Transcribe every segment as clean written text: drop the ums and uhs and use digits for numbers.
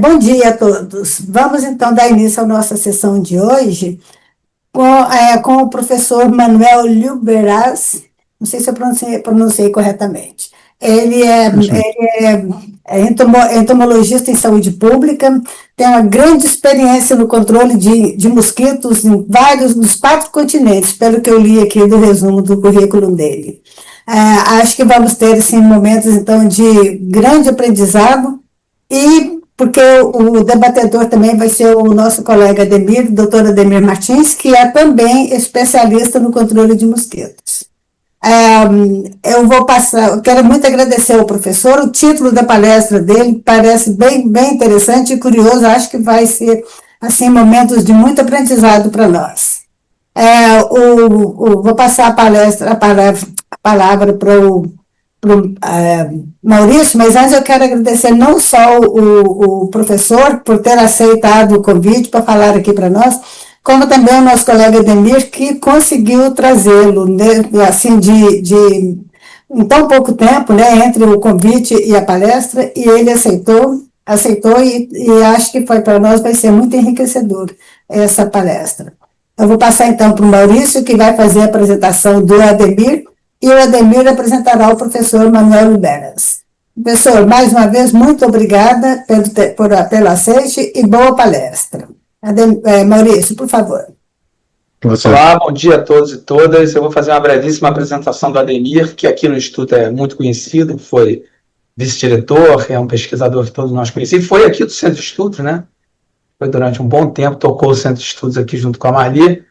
Bom dia a todos. Vamos então dar início à nossa sessão de hoje com o professor Manuel Lluberas. Não sei se eu pronunciei corretamente. Isso mesmo. Ele é entomologista em saúde pública, tem uma grande experiência no controle de mosquitos em vários dos 4 continentes, pelo que eu li aqui do resumo do currículo dele. Acho que vamos ter assim, momentos então de grande aprendizado e porque o debatedor também vai ser o nosso colega Ademir, doutor Ademir Martins, que é também especialista no controle de mosquitos. Eu vou passar, eu quero muito agradecer ao professor, o título da palestra dele parece bem interessante e curioso, acho que vai ser, assim, momentos de muito aprendizado para nós. Vou passar a palavra para o Maurício, mas antes eu quero agradecer não só o professor por ter aceitado o convite para falar aqui para nós, como também o nosso colega Ademir, que conseguiu trazê-lo, né, assim, em tão pouco tempo, né, entre o convite e a palestra, e ele aceitou e acho que foi para nós, vai ser muito enriquecedor essa palestra. Eu vou passar então para o Maurício, que vai fazer a apresentação do Ademir, e o Ademir apresentará o professor Manuel Lluberas. Professor, mais uma vez, muito obrigada pelo aceite e boa palestra. Maurício, por favor. Você. Olá, bom dia a todos e todas. Eu vou fazer uma brevíssima apresentação do Ademir, que aqui no Instituto é muito conhecido, foi vice-diretor, é um pesquisador que todos nós conhecemos, foi aqui do Centro de Estudos, né? Foi durante um bom tempo, tocou o Centro de Estudos aqui junto com a Marli,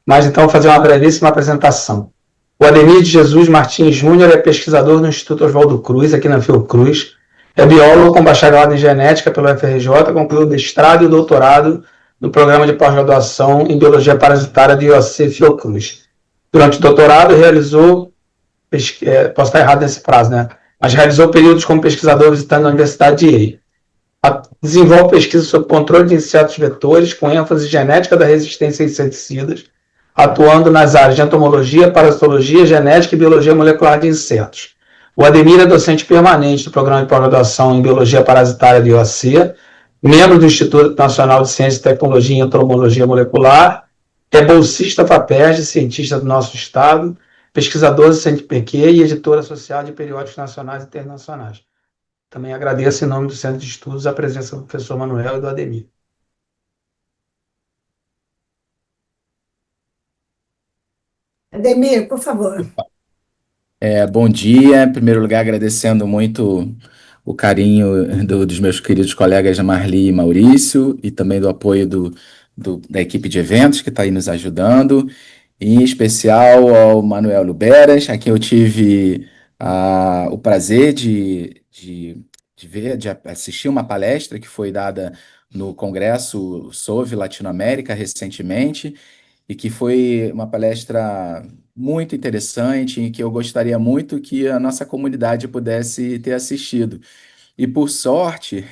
mas então vou fazer uma brevíssima apresentação. O Ademir de Jesus Martins Júnior é pesquisador no Instituto Oswaldo Cruz, aqui na Fiocruz, é biólogo com bacharelado em genética pelo FRJ, concluiu o mestrado e o doutorado no programa de pós-graduação em Biologia Parasitária de IOC Fiocruz. Durante o doutorado, realizou, posso estar errado nesse prazo, né? Mas realizou períodos como pesquisador visitando a Universidade de Yale. Desenvolve pesquisa sobre controle de insetos vetores, com ênfase em genética da resistência a inseticidas, atuando nas áreas de entomologia, parasitologia, genética e biologia molecular de insetos. O Ademir é docente permanente do programa de pós-graduação em Biologia Parasitária de IOC, membro do Instituto Nacional de Ciência e Tecnologia em Entomologia Molecular, é bolsista FAPERJ, cientista do nosso estado, pesquisador do CNPq e editor associado de periódicos nacionais e internacionais. Também agradeço em nome do Centro de Estudos a presença do professor Manuel e do Ademir. Ademir, por favor. Bom dia. Em primeiro lugar, agradecendo muito o carinho dos meus queridos colegas Marli e Maurício, e também do apoio da equipe de eventos que está aí nos ajudando, e em especial ao Manuel Lluberas, a quem eu tive o prazer de assistir uma palestra que foi dada no Congresso sobre Latinoamérica recentemente, e que foi uma palestra muito interessante e que eu gostaria muito que a nossa comunidade pudesse ter assistido. E por sorte,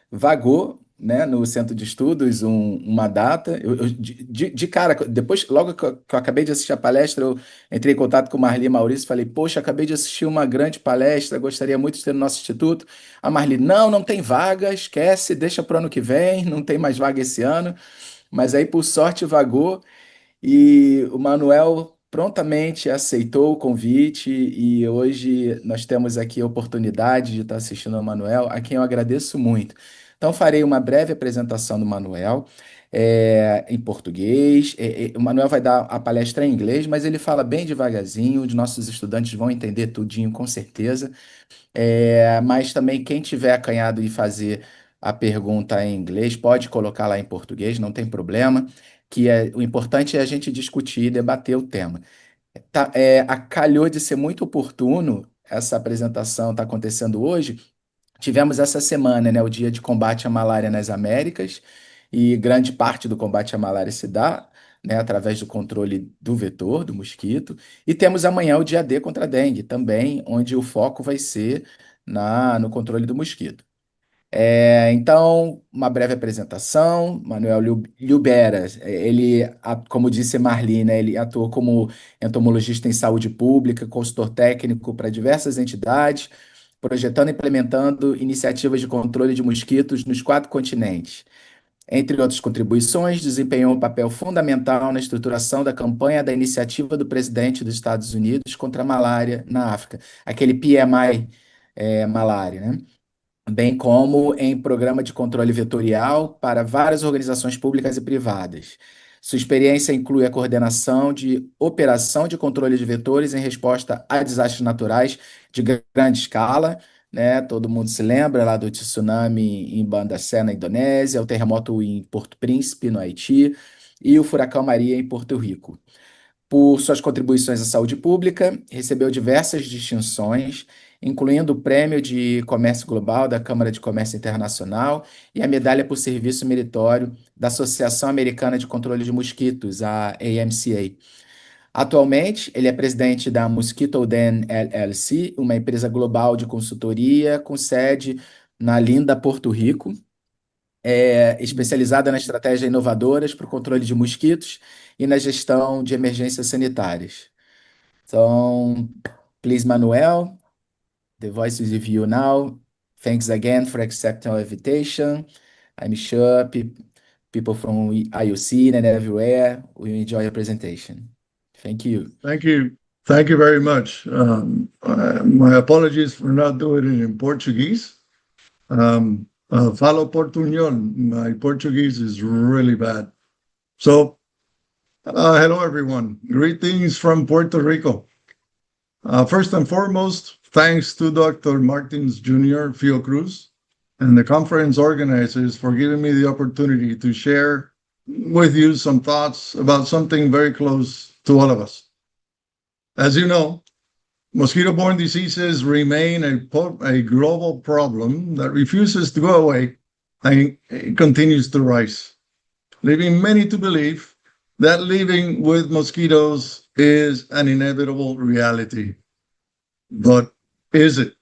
vagou, né, no Centro de Estudos uma data. De cara, depois, logo que eu acabei de assistir a palestra, eu entrei em contato com o Marli e Maurício e falei: Poxa, acabei de assistir uma grande palestra, gostaria muito de ter no nosso instituto. A Marli: Não tem vaga, esquece, deixa para o ano que vem, não tem mais vaga esse ano. Mas aí, por sorte, vagou e o Manuel prontamente aceitou o convite e hoje nós temos aqui a oportunidade de estar assistindo ao Manuel, a quem eu agradeço muito. Então, farei uma breve apresentação do Manuel, em português. O Manuel vai dar a palestra em inglês, mas ele fala bem devagarzinho, os nossos estudantes vão entender tudinho, com certeza. Mas também quem tiver acanhado de fazer a pergunta em inglês, pode colocar lá em português, não tem problema, o importante é a gente discutir e debater o tema. Calhou de ser muito oportuno, essa apresentação está acontecendo hoje. Tivemos essa semana, né, o Dia de Combate à Malária nas Américas, e grande parte do combate à malária se dá, né, através do controle do vetor, do mosquito, e temos amanhã o Dia D contra a dengue, também, onde o foco vai ser no controle do mosquito. Então, uma breve apresentação. Manuel Lluberas, como disse Marli, né, ele atuou como entomologista em saúde pública, consultor técnico para diversas entidades, projetando e implementando iniciativas de controle de mosquitos nos 4 continentes. Entre outras contribuições, desempenhou um papel fundamental na estruturação da campanha da iniciativa do presidente dos Estados Unidos contra a malária na África, aquele PMI malária, né? Bem como em programa de controle vetorial para várias organizações públicas e privadas. Sua experiência inclui a coordenação de operação de controle de vetores em resposta a desastres naturais de grande escala, né? Todo mundo se lembra lá do tsunami em Banda Sé, na Indonésia, o terremoto em Porto Príncipe, no Haiti, e o furacão Maria em Porto Rico. Por suas contribuições à saúde pública, recebeu diversas distinções, incluindo o Prêmio de Comércio Global da Câmara de Comércio Internacional e a Medalha por Serviço Meritório da Associação Americana de Controle de Mosquitos, a AMCA. Atualmente, ele é presidente da Mosquito Den LLC, uma empresa global de consultoria com sede na linda Porto Rico, especializada nas estratégias inovadoras para o controle de mosquitos e na gestão de emergências sanitárias. Então, please, Manuel, the voice is with you now. Thanks again for accepting our invitation. I'm sure people from IUC and everywhere will enjoy your presentation. Thank you. Thank you. Thank you very much. My apologies for not doing it in Portuguese. Falo portuñol. My Portuguese is really bad. So, hello everyone. Greetings from Puerto Rico. First and foremost, thanks to Dr. Martins Jr., Fiocruz, and the conference organizers for giving me the opportunity to share with you some thoughts about something very close to all of us. As you know, mosquito-borne diseases remain a global problem that refuses to go away and it continues to rise, leaving many to believe that living with mosquitoes is an inevitable reality. But is it?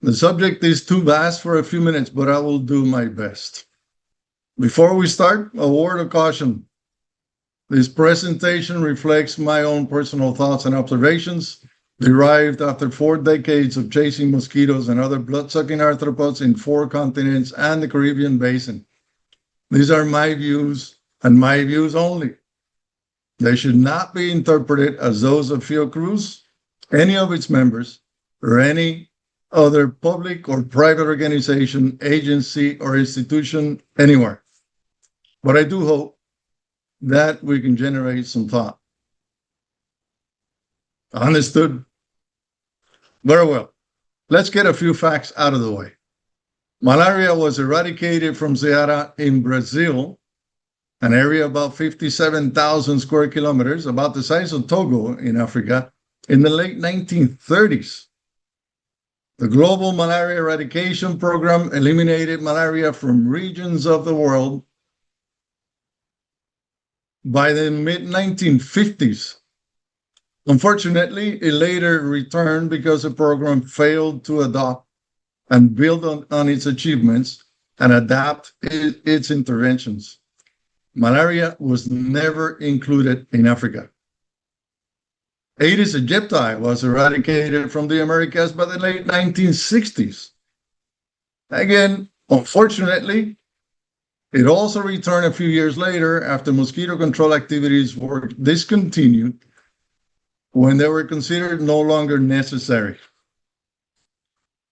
The subject is too vast for a few minutes, but I will do my best. Before we start, a word of caution. This presentation reflects my own personal thoughts and observations derived after 4 decades of chasing mosquitoes and other blood-sucking arthropods in 4 continents and the Caribbean basin. These are my views and my views only. They should not be interpreted as those of Fiocruz, any of its members, or any other public or private organization, agency, or institution anywhere. But I do hope that we can generate some thought. Understood? Very well. Let's get a few facts out of the way. Malaria was eradicated from Ceará in Brazil, an area about 57,000 square kilometers, about the size of Togo in Africa, in the late 1930s. The global malaria eradication program eliminated malaria from regions of the world by the mid-1950s. Unfortunately, it later returned because the program failed to adopt and build on its achievements and adapt its interventions. Malaria was never included in Africa. Aedes aegypti was eradicated from the Americas by the late 1960s. Again, unfortunately, it also returned a few years later after mosquito control activities were discontinued when they were considered no longer necessary.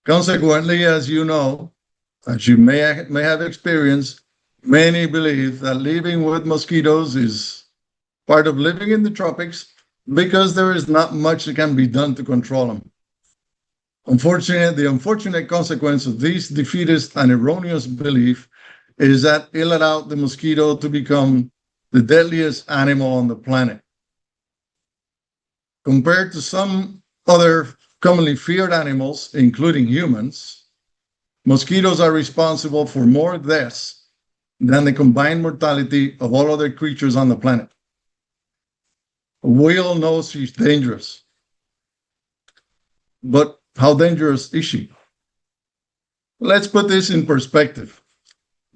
Consequently, as you know, as you may have experienced, many believe that living with mosquitoes is part of living in the tropics because there is not much that can be done to control them. Unfortunately, the unfortunate consequence of this defeatist and erroneous belief is that it allowed the mosquito to become the deadliest animal on the planet. Compared to some other commonly feared animals, including humans, mosquitoes are responsible for more deaths than the combined mortality of all other creatures on the planet. We all know she's dangerous. But how dangerous is she? Let's put this in perspective.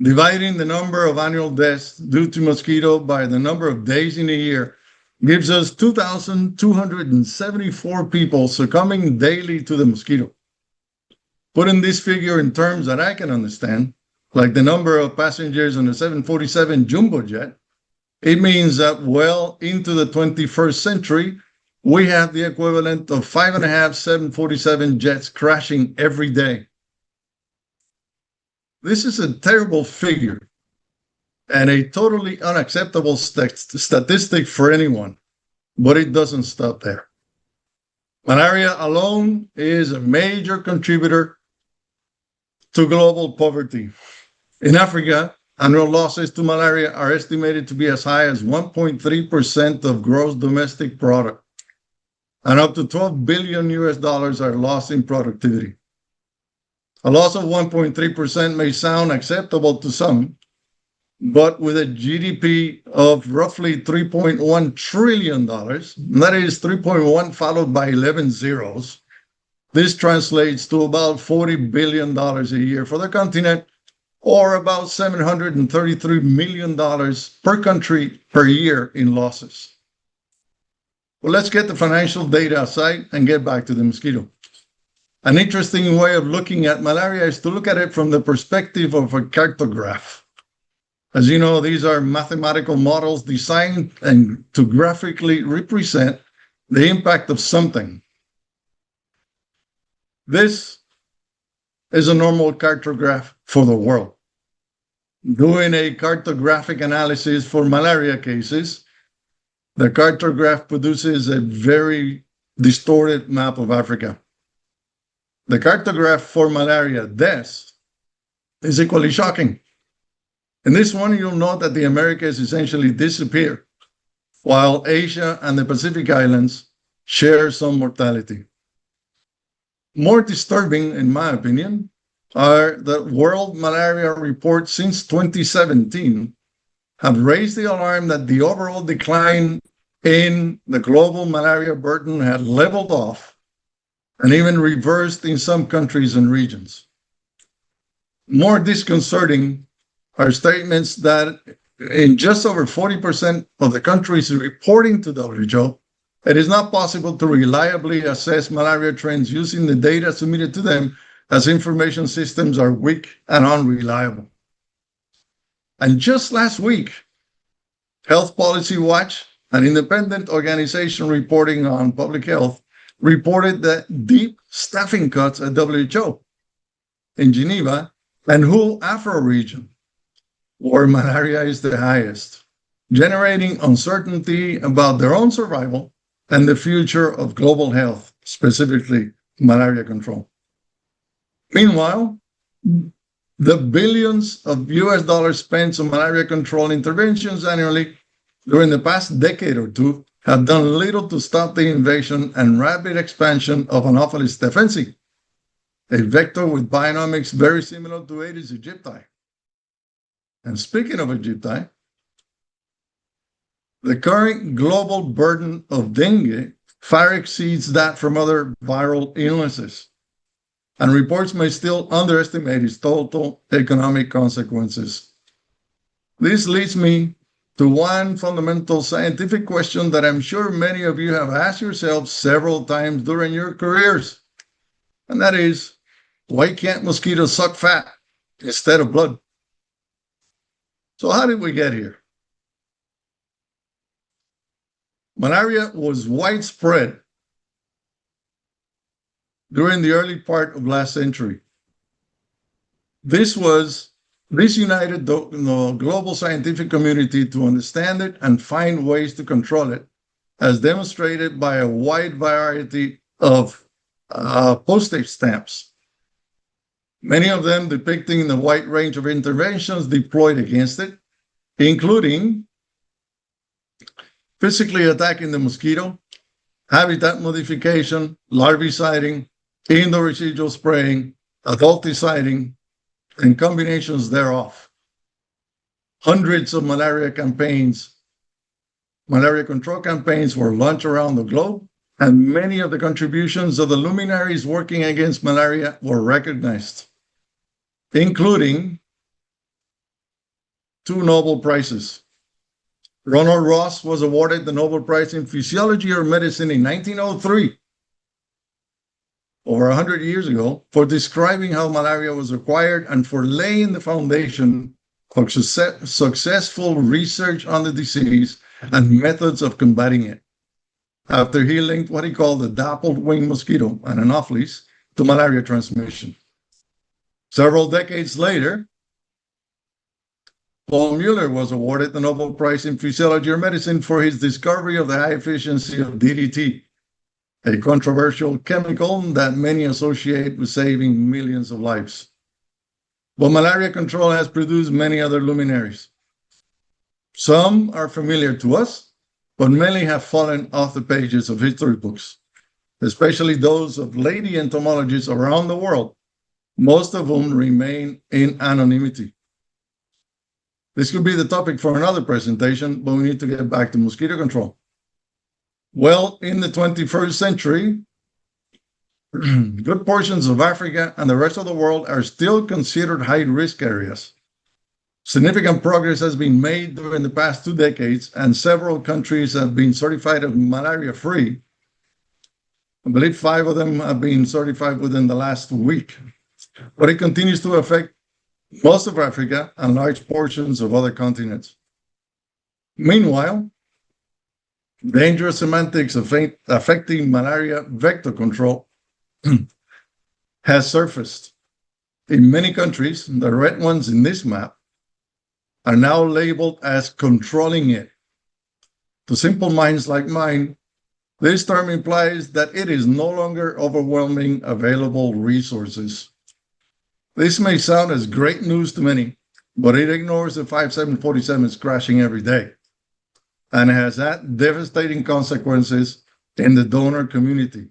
Dividing the number of annual deaths due to mosquito by the number of days in a year gives us 2,274 people succumbing daily to the mosquito. Putting this figure in terms that I can understand, like the number of passengers on the 747 jumbo jet, it means that well into the 21st century, we have the equivalent of 5.5 747 jets crashing every day. This is a terrible figure and a totally unacceptable statistic for anyone, but it doesn't stop there. Malaria alone is a major contributor to global poverty. In Africa, annual losses to malaria are estimated to be as high as 1.3% of gross domestic product, and up to $12 billion are lost in productivity. A loss of 1.3% may sound acceptable to some, but with a GDP of roughly $3.1 trillion, that is 3.1 followed by 11 zeros, this translates to about $40 billion a year for the continent, or about $733 million per country per year in losses. Well, let's get the financial data aside and get back to the mosquito. An interesting way of looking at malaria is to look at it from the perspective of a cartograph. As you know, these are mathematical models designed to graphically represent the impact of something. This is a normal cartograph for the world. Doing a cartographic analysis for malaria cases, the cartograph produces a very distorted map of Africa. The cartograph for malaria deaths is equally shocking. In this one, you'll note that the Americas essentially disappear, while Asia and the Pacific Islands share some mortality. More disturbing, in my opinion, are the World Malaria Reports since 2017 have raised the alarm that the overall decline in the global malaria burden had leveled off and even reversed in some countries and regions. More disconcerting are statements that in just over 40% of the countries reporting to WHO, it is not possible to reliably assess malaria trends using the data submitted to them, as information systems are weak and unreliable. And just last week, Health Policy Watch, an independent organization reporting on public health, reported that deep staffing cuts at WHO in Geneva and whole Afro region, where malaria is the highest, generating uncertainty about their own survival and the future of global health, specifically malaria control. Meanwhile, the billions of US dollars spent on malaria control interventions annually during the past decade or two have done little to stop the invasion and rapid expansion of Anopheles stephensi, a vector with bionomics very similar to Aedes aegypti. And speaking of aegypti, the current global burden of dengue far exceeds that from other viral illnesses, and reports may still underestimate its total economic consequences. This leads me to one fundamental scientific question that I'm sure many of you have asked yourselves several times during your careers, and that is, why can't mosquitoes suck fat instead of blood? So how did we get here? Malaria was widespread during the early part of last century. This united the global scientific community to understand it and find ways to control it, as demonstrated by a wide variety of postage stamps, many of them depicting the wide range of interventions deployed against it, including physically attacking the mosquito, habitat modification, larviciding, indoor residual spraying, adulticiding, and combinations thereof. Hundreds of malaria campaigns, malaria control campaigns were launched around the globe, and many of the contributions of the luminaries working against malaria were recognized, including 2 Nobel Prizes. Ronald Ross was awarded the Nobel Prize in Physiology or Medicine in 1903 over 100 years ago for describing how malaria was acquired and for laying the foundation for successful research on the disease and methods of combating it. After he linked what he called the dappled-winged mosquito, an Anopheles, to malaria transmission. Several decades later, Paul Mueller was awarded the Nobel Prize in Physiology or Medicine for his discovery of the high efficiency of DDT, a controversial chemical that many associate with saving millions of lives. But malaria control has produced many other luminaries. Some are familiar to us, but many have fallen off the pages of history books, especially those of lady entomologists around the world, most of whom remain in anonymity. This could be the topic for another presentation, but we need to get back to mosquito control. Well, in the 21st century, good portions of Africa and the rest of the world are still considered high-risk areas. Significant progress has been made during the past 2 decades, and several countries have been certified as malaria-free. I believe 5 of them have been certified within the last week. But it continues to affect most of Africa and large portions of other continents. Meanwhile, dangerous semantics affecting malaria vector control has surfaced. In many countries, the red ones in this map are now labeled as controlling it. To simple minds like mine, this term implies that it is no longer overwhelming available resources. This may sound as great news to many, but it ignores the 5747s crashing every day and has had devastating consequences in the donor community.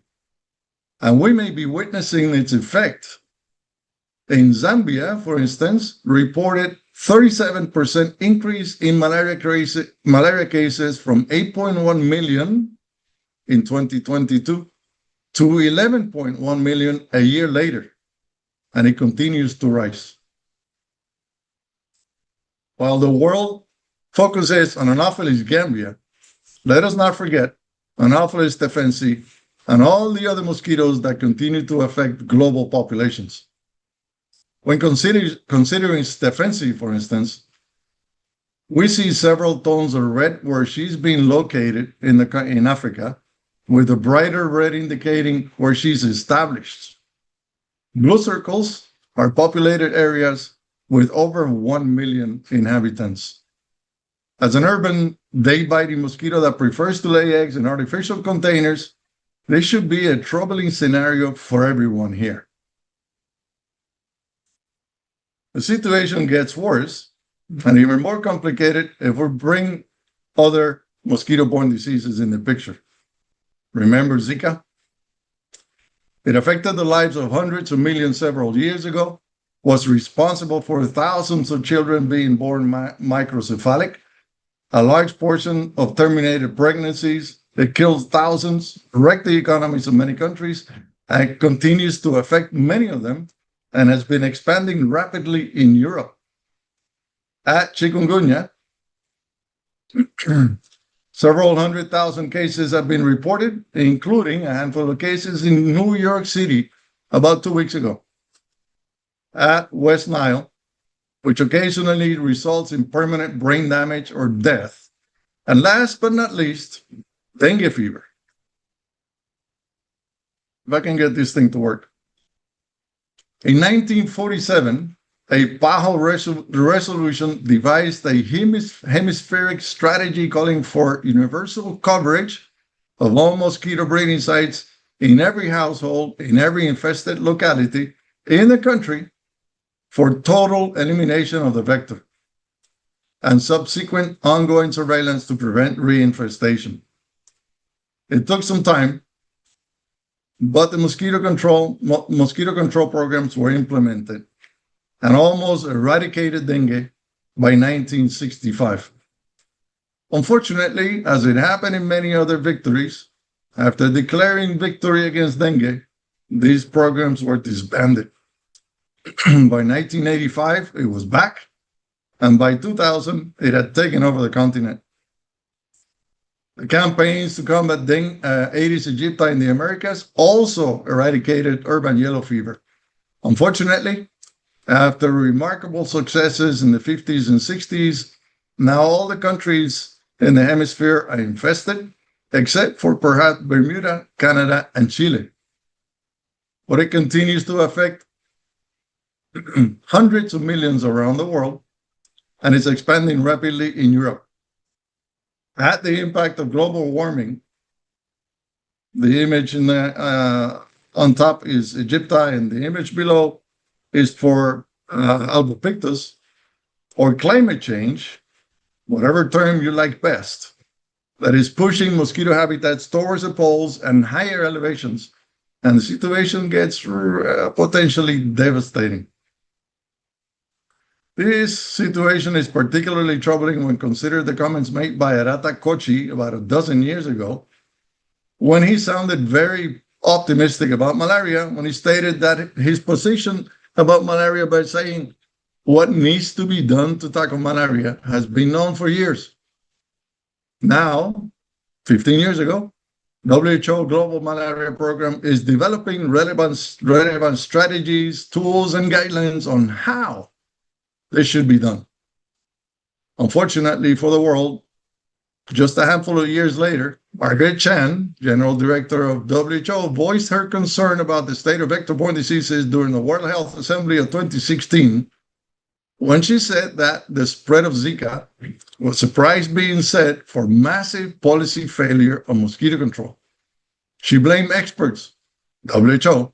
And we may be witnessing its effect. In Zambia, for instance, reported 37% increase in malaria cases from 8.1 million in 2022 to 11.1 million a year later, and it continues to rise. While the world focuses on Anopheles gambia, let us not forget Anopheles stephensi and all the other mosquitoes that continue to affect global populations. When considering stephensi, for instance, we see several tones of red where she's been located in Africa, with a brighter red indicating where she's established. Blue circles are populated areas with over 1 million inhabitants. As an urban day-biting mosquito that prefers to lay eggs in artificial containers, this should be a troubling scenario for everyone here. The situation gets worse and even more complicated if we bring other mosquito-borne diseases in the picture. Remember Zika? It affected the lives of hundreds of millions several years ago, was responsible for thousands of children being born microcephalic, a large portion of terminated pregnancies. It kills thousands, wrecked the economies of many countries, and continues to affect many of them, and has been expanding rapidly in Europe. At chikungunya, several 100,000 cases have been reported, including a handful of cases in New York City about 2 weeks ago. At West Nile, which occasionally results in permanent brain damage or death. And last but not least, dengue fever. If I can get this thing to work. In 1947, a PAHO resolution devised a hemispheric strategy calling for universal coverage of all mosquito breeding sites in every household, in every infested locality in the country for total elimination of the vector and subsequent ongoing surveillance to prevent reinfestation. It took some time, but the mosquito control programs were implemented and almost eradicated dengue by 1965. Unfortunately, as it happened in many other victories, after declaring victory against dengue, these programs were disbanded. By 1985, it was back, and by 2000, it had taken over the continent. The campaigns to combat Aedes aegypti in the Americas also eradicated urban yellow fever. Unfortunately, after remarkable successes in the 50s and 60s, now all the countries in the hemisphere are infested, except for perhaps Bermuda, Canada, and Chile. But it continues to affect hundreds of millions around the world, and it's expanding rapidly in Europe. At the impact of global warming, the image on top is Aegypti, and the image below is for albopictus, or climate change, whatever term you like best, that is pushing mosquito habitats towards the poles and higher elevations, and the situation gets potentially devastating. This situation is particularly troubling when considered the comments made by Arata Kochi about a dozen years ago, when he sounded very optimistic about malaria, when he stated that his position about malaria by saying what needs to be done to tackle malaria has been known for years. Now, 15 years ago, WHO Global Malaria Program is developing relevant strategies, tools, and guidelines on how this should be done. Unfortunately for the world, just a handful of years later, Margaret Chan, General Director of WHO, voiced her concern about the state of vector-borne diseases during the World Health Assembly of 2016, when she said that the spread of Zika was a price being set for massive policy failure on mosquito control. She blamed experts, WHO,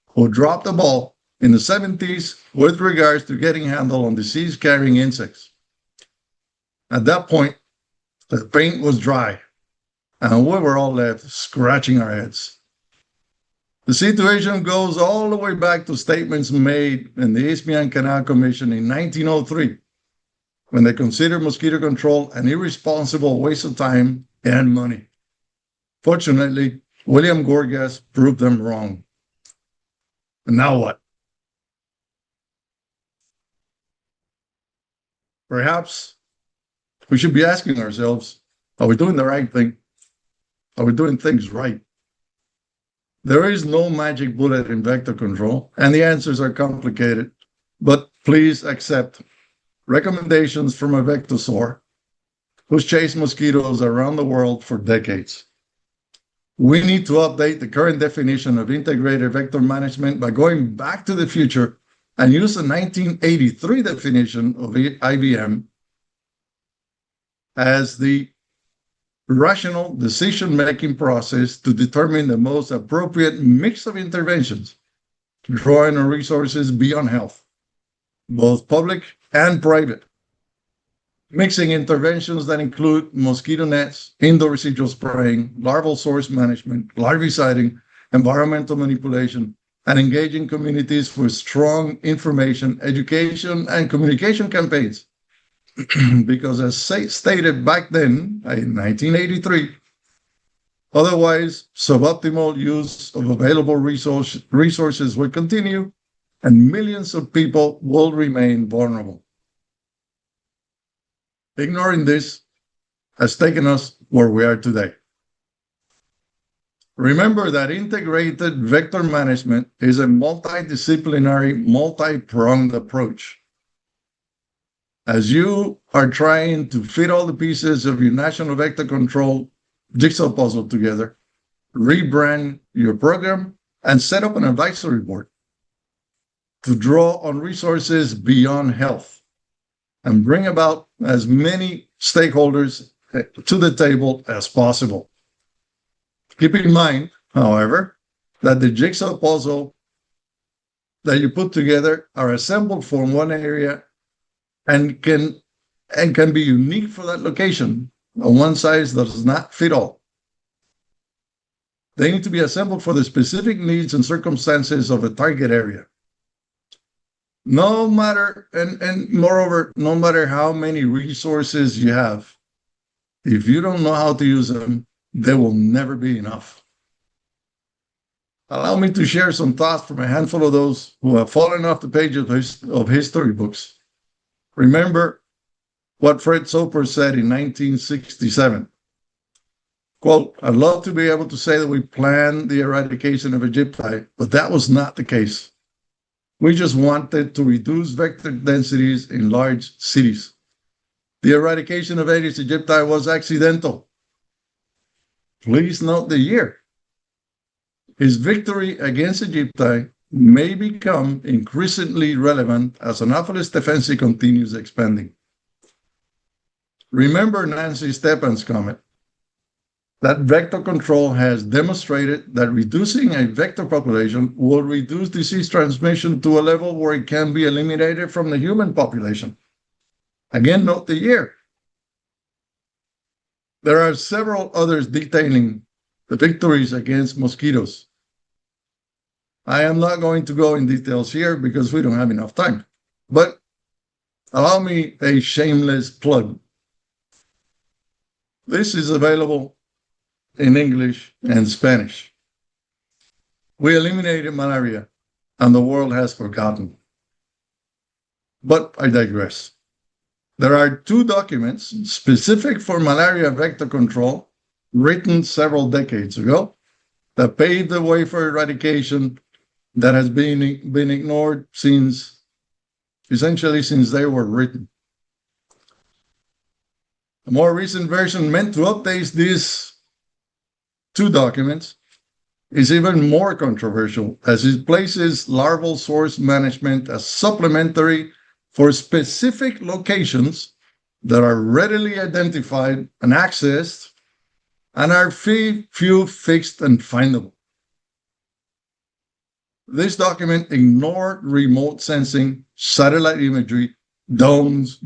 who dropped the ball in the 70s with regards to getting handle on disease-carrying insects. At that point, the paint was dry, and we were all left scratching our heads. The situation goes all the way back to statements made in the Isthmian Canal Commission in 1903, when they considered mosquito control an irresponsible waste of time and money. Fortunately, William Gorgas proved them wrong. And now what? Perhaps we should be asking ourselves, are we doing the right thing? Are we doing things right? There is no magic bullet in vector control, and the answers are complicated, but please accept recommendations from a vectosaur who's chased mosquitoes around the world for decades. We need to update the current definition of integrated vector management by going back to the future and use the 1983 definition of IVM as the rational decision-making process to determine the most appropriate mix of interventions, drawing on resources beyond health, both public and private. Mixing interventions that include mosquito nets, indoor residual spraying, larval source management, larviciding, environmental manipulation, and engaging communities with strong information, education, and communication campaigns. Because as stated back then, in 1983, otherwise suboptimal use of available resources will continue and millions of people will remain vulnerable. Ignoring this has taken us where we are today. Remember that integrated vector management is a multidisciplinary, multi-pronged approach. As you are trying to fit all the pieces of your national vector control jigsaw puzzle together, rebrand your program, and set up an advisory board to draw on resources beyond health and bring about as many stakeholders to the table as possible. Keep in mind, however, that the jigsaw puzzle that you put together are assembled from one area and can be unique for that location. One size does not fit all. They need to be assembled for the specific needs and circumstances of a target area. No matter, and moreover, no matter how many resources you have, if you don't know how to use them, they will never be enough. Allow me to share some thoughts from a handful of those who have fallen off the pages of history books. Remember what Fred Soper said in 1967. Quote, I'd love to be able to say that we planned the eradication of Aegypti, but that was not the case. We just wanted to reduce vector densities in large cities. The eradication of Aedes aegypti was accidental. Please note the year. His victory against Aegypti may become increasingly relevant as Anopheles stephensi continues expanding. Remember Nancy Stepan's comment that vector control has demonstrated that reducing a vector population will reduce disease transmission to a level where it can be eliminated from the human population. Again, note the year. There are several others detailing the victories against mosquitoes. I am not going to go in details here because we don't have enough time, but allow me a shameless plug. This is available in English and Spanish. We eliminated malaria and the world has forgotten. But I digress. There are 2 documents specific for malaria vector control written several decades ago that paved the way for eradication that has been ignored essentially since they were written. A more recent version meant to update these 2 documents is even more controversial as it places larval source management as supplementary for specific locations that are readily identified and accessed and are few, fixed, and findable. This document ignored remote sensing, satellite imagery, drones,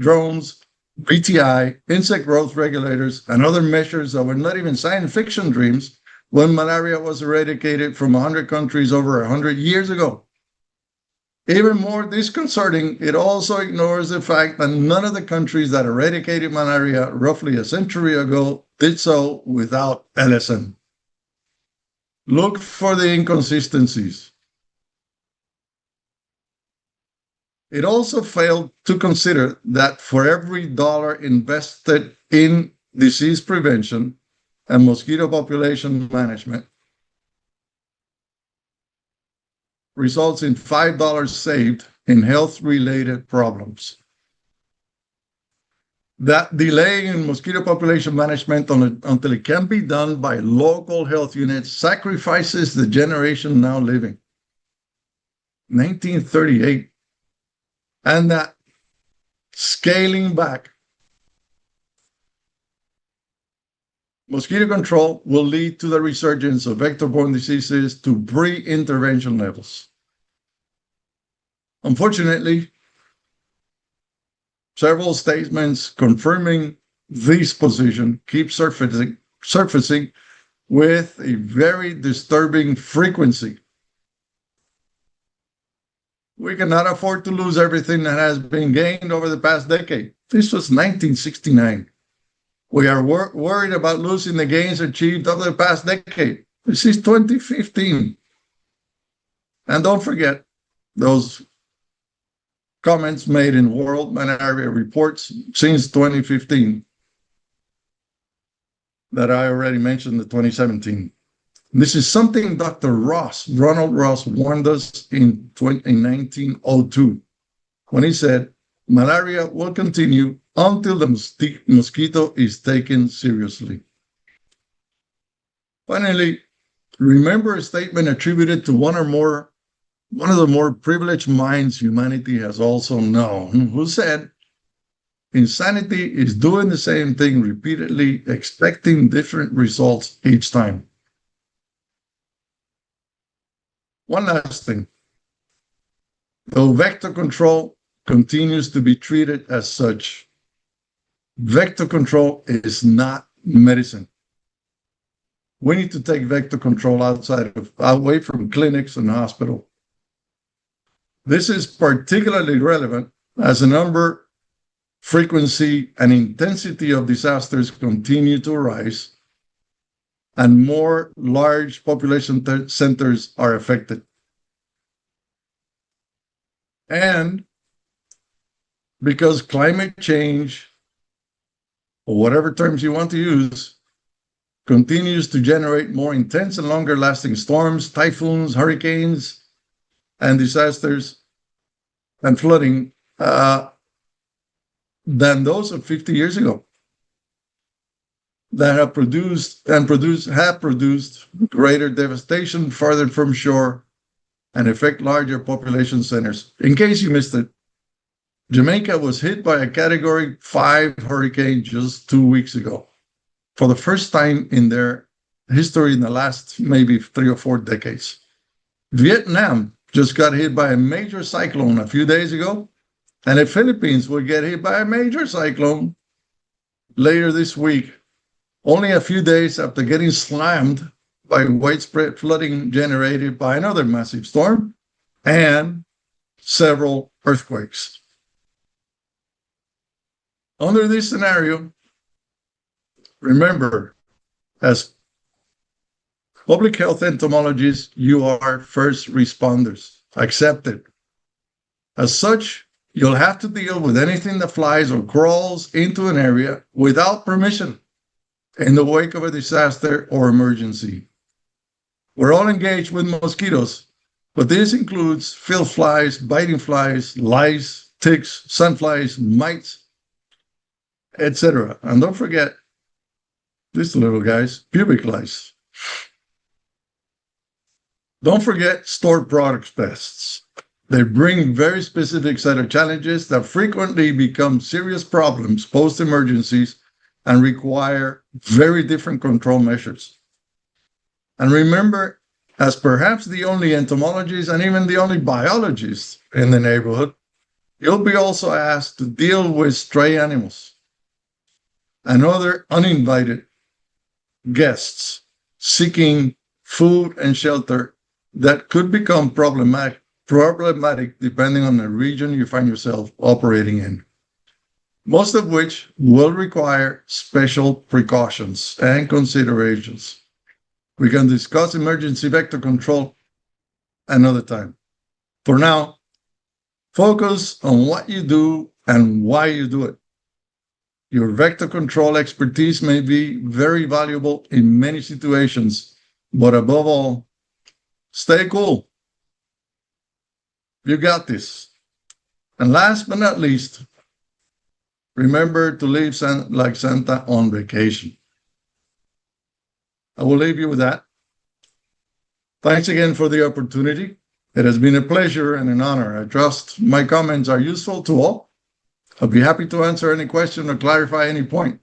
BTI, insect growth regulators, and other measures that were not even science fiction dreams when malaria was eradicated from 100 countries over 100 years ago. Even more disconcerting, it also ignores the fact that none of the countries that eradicated malaria roughly a century ago did so without LSM. Look for the inconsistencies. It also failed to consider that for every dollar invested in disease prevention and mosquito population management, results in $5 saved in health-related problems. That delay in mosquito population management until it can be done by local health units sacrifices the generation now living. 1938. And that scaling back mosquito control will lead to the resurgence of vector-borne diseases to pre-intervention levels. Unfortunately, several statements confirming this position keep surfacing with a very disturbing frequency. We cannot afford to lose everything that has been gained over the past decade. This was 1969. We are worried about losing the gains achieved over the past decade. This is 2015. And don't forget those comments made in World Malaria Reports since 2015 that I already mentioned in 2017. This is something Dr. Ronald Ross, warned us in 1902 when he said, malaria will continue until the mosquito is taken seriously. Finally, remember a statement attributed to one of the more privileged minds humanity has also known, who said, insanity is doing the same thing repeatedly, expecting different results each time. One last thing. Though vector control continues to be treated as such, vector control is not medicine. We need to take vector control away from clinics and hospitals. This is particularly relevant as the number, frequency, and intensity of disasters continue to rise and more large population centers are affected. And because climate change, or whatever terms you want to use, continues to generate more intense and longer lasting storms, typhoons, hurricanes, and disasters and flooding than those of 50 years ago that have produced greater devastation farther from shore and affect larger population centers. In case you missed it, Jamaica was hit by a Category 5 hurricane just 2 weeks ago, for the first time in their history in the last maybe 3 or 4 decades. Vietnam just got hit by a major cyclone a few days ago, and the Philippines will get hit by a major cyclone later this week, only a few days after getting slammed by widespread flooding generated by another massive storm and several earthquakes. Under this scenario, remember, as public health entomologists, you are first responders. Accept it. As such, you'll have to deal with anything that flies or crawls into an area without permission in the wake of a disaster or emergency. We're all engaged with mosquitoes, but this includes field flies, biting flies, lice, ticks, sandflies, mites, etc. And don't forget these little guys, pubic lice. Don't forget stored products pests. They bring very specific set of challenges that frequently become serious problems post-emergencies and require very different control measures. And remember, as perhaps the only entomologist and even the only biologist in the neighborhood, you'll be also asked to deal with stray animals and other uninvited guests seeking food and shelter that could become problematic depending on the region you find yourself operating in, most of which will require special precautions and considerations. We can discuss emergency vector control another time. For now, focus on what you do and why you do it. Your vector control expertise may be very valuable in many situations, but above all, stay cool. You got this. And last but not least, remember to live like Santa on vacation. I will leave you with that. Thanks again for the opportunity. It has been a pleasure and an honor. I trust my comments are useful to all. I'll be happy to answer any question or clarify any point.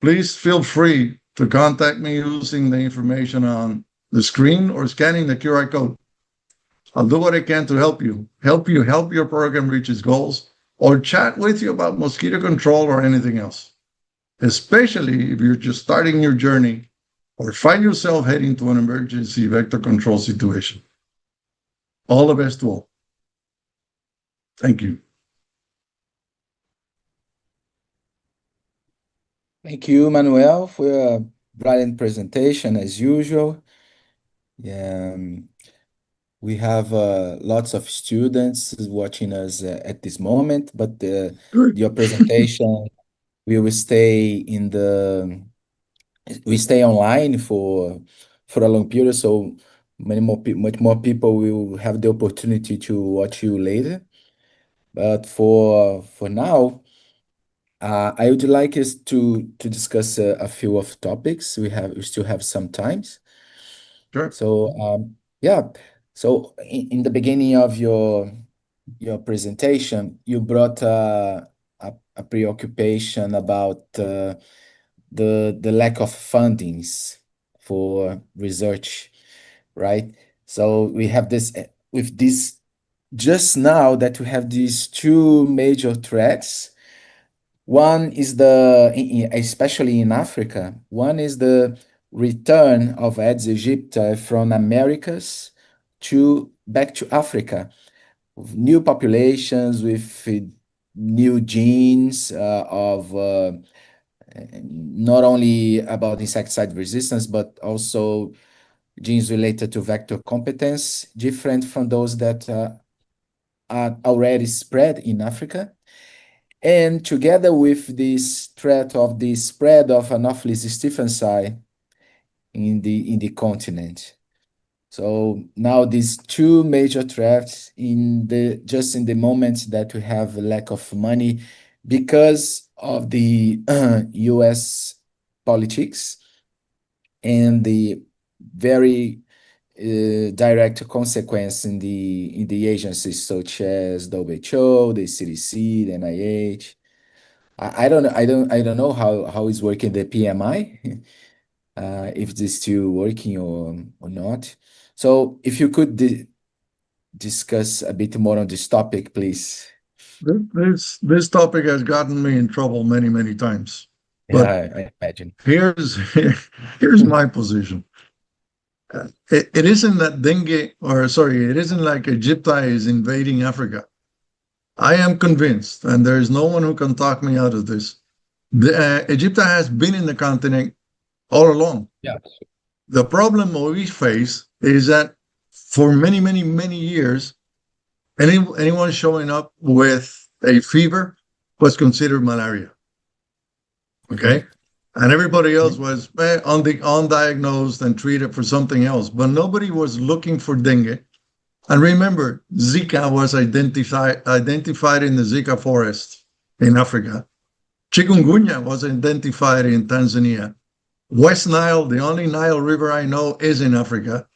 Please feel free to contact me using the information on the screen or scanning the QR code. I'll do what I can to help help your program reach its goals, or chat with you about mosquito control or anything else, especially if you're just starting your journey or find yourself heading to an emergency vector control situation. All the best to all. Thank you. Thank you, Manuel, for your brilliant presentation as usual. We have lots of students watching us at this moment, but your presentation will stay we stay online for a long period, so much more people will have the opportunity to watch you later. But for now, I would like us to discuss a few of topics. We still have some times. Sure. So yeah. So in the beginning of your presentation, you brought a preoccupation about the lack of fundings for research, right? So we have this with this just now that we have these two major threats. One is especially in Africa, one is the return of Aedes aegypti from Americas back to Africa, new populations with new genes of not only about insecticide resistance, but also genes related to vector competence, different from those that are already spread in Africa. And together with this threat of the spread of Anopheles stephensi in the continent. So now these two major threats just in the moment that we have a lack of money because of the US politics and the very direct consequence in the agencies such as the WHO, the CDC, the NIH. I don't know how is working the PMI, if it's still working or not. So if you could discuss a bit more on this topic, please. This topic has gotten me in trouble many, many times. But Yeah, I imagine. here's my position. It isn't that dengue, or sorry, it isn't like Egypti is invading Africa. I am convinced, and there is no one who can talk me out of this. Egypti has been in the continent all along. Yeah. The problem we face is that for many, many, many years, anyone showing up with a fever was considered malaria. Okay? And everybody else was undiagnosed and treated for something else. But nobody was looking for dengue. And remember, Zika was identified in the Zika forest in Africa. Chikungunya was identified in Tanzania. West Nile, the only Nile river I know, is in Africa.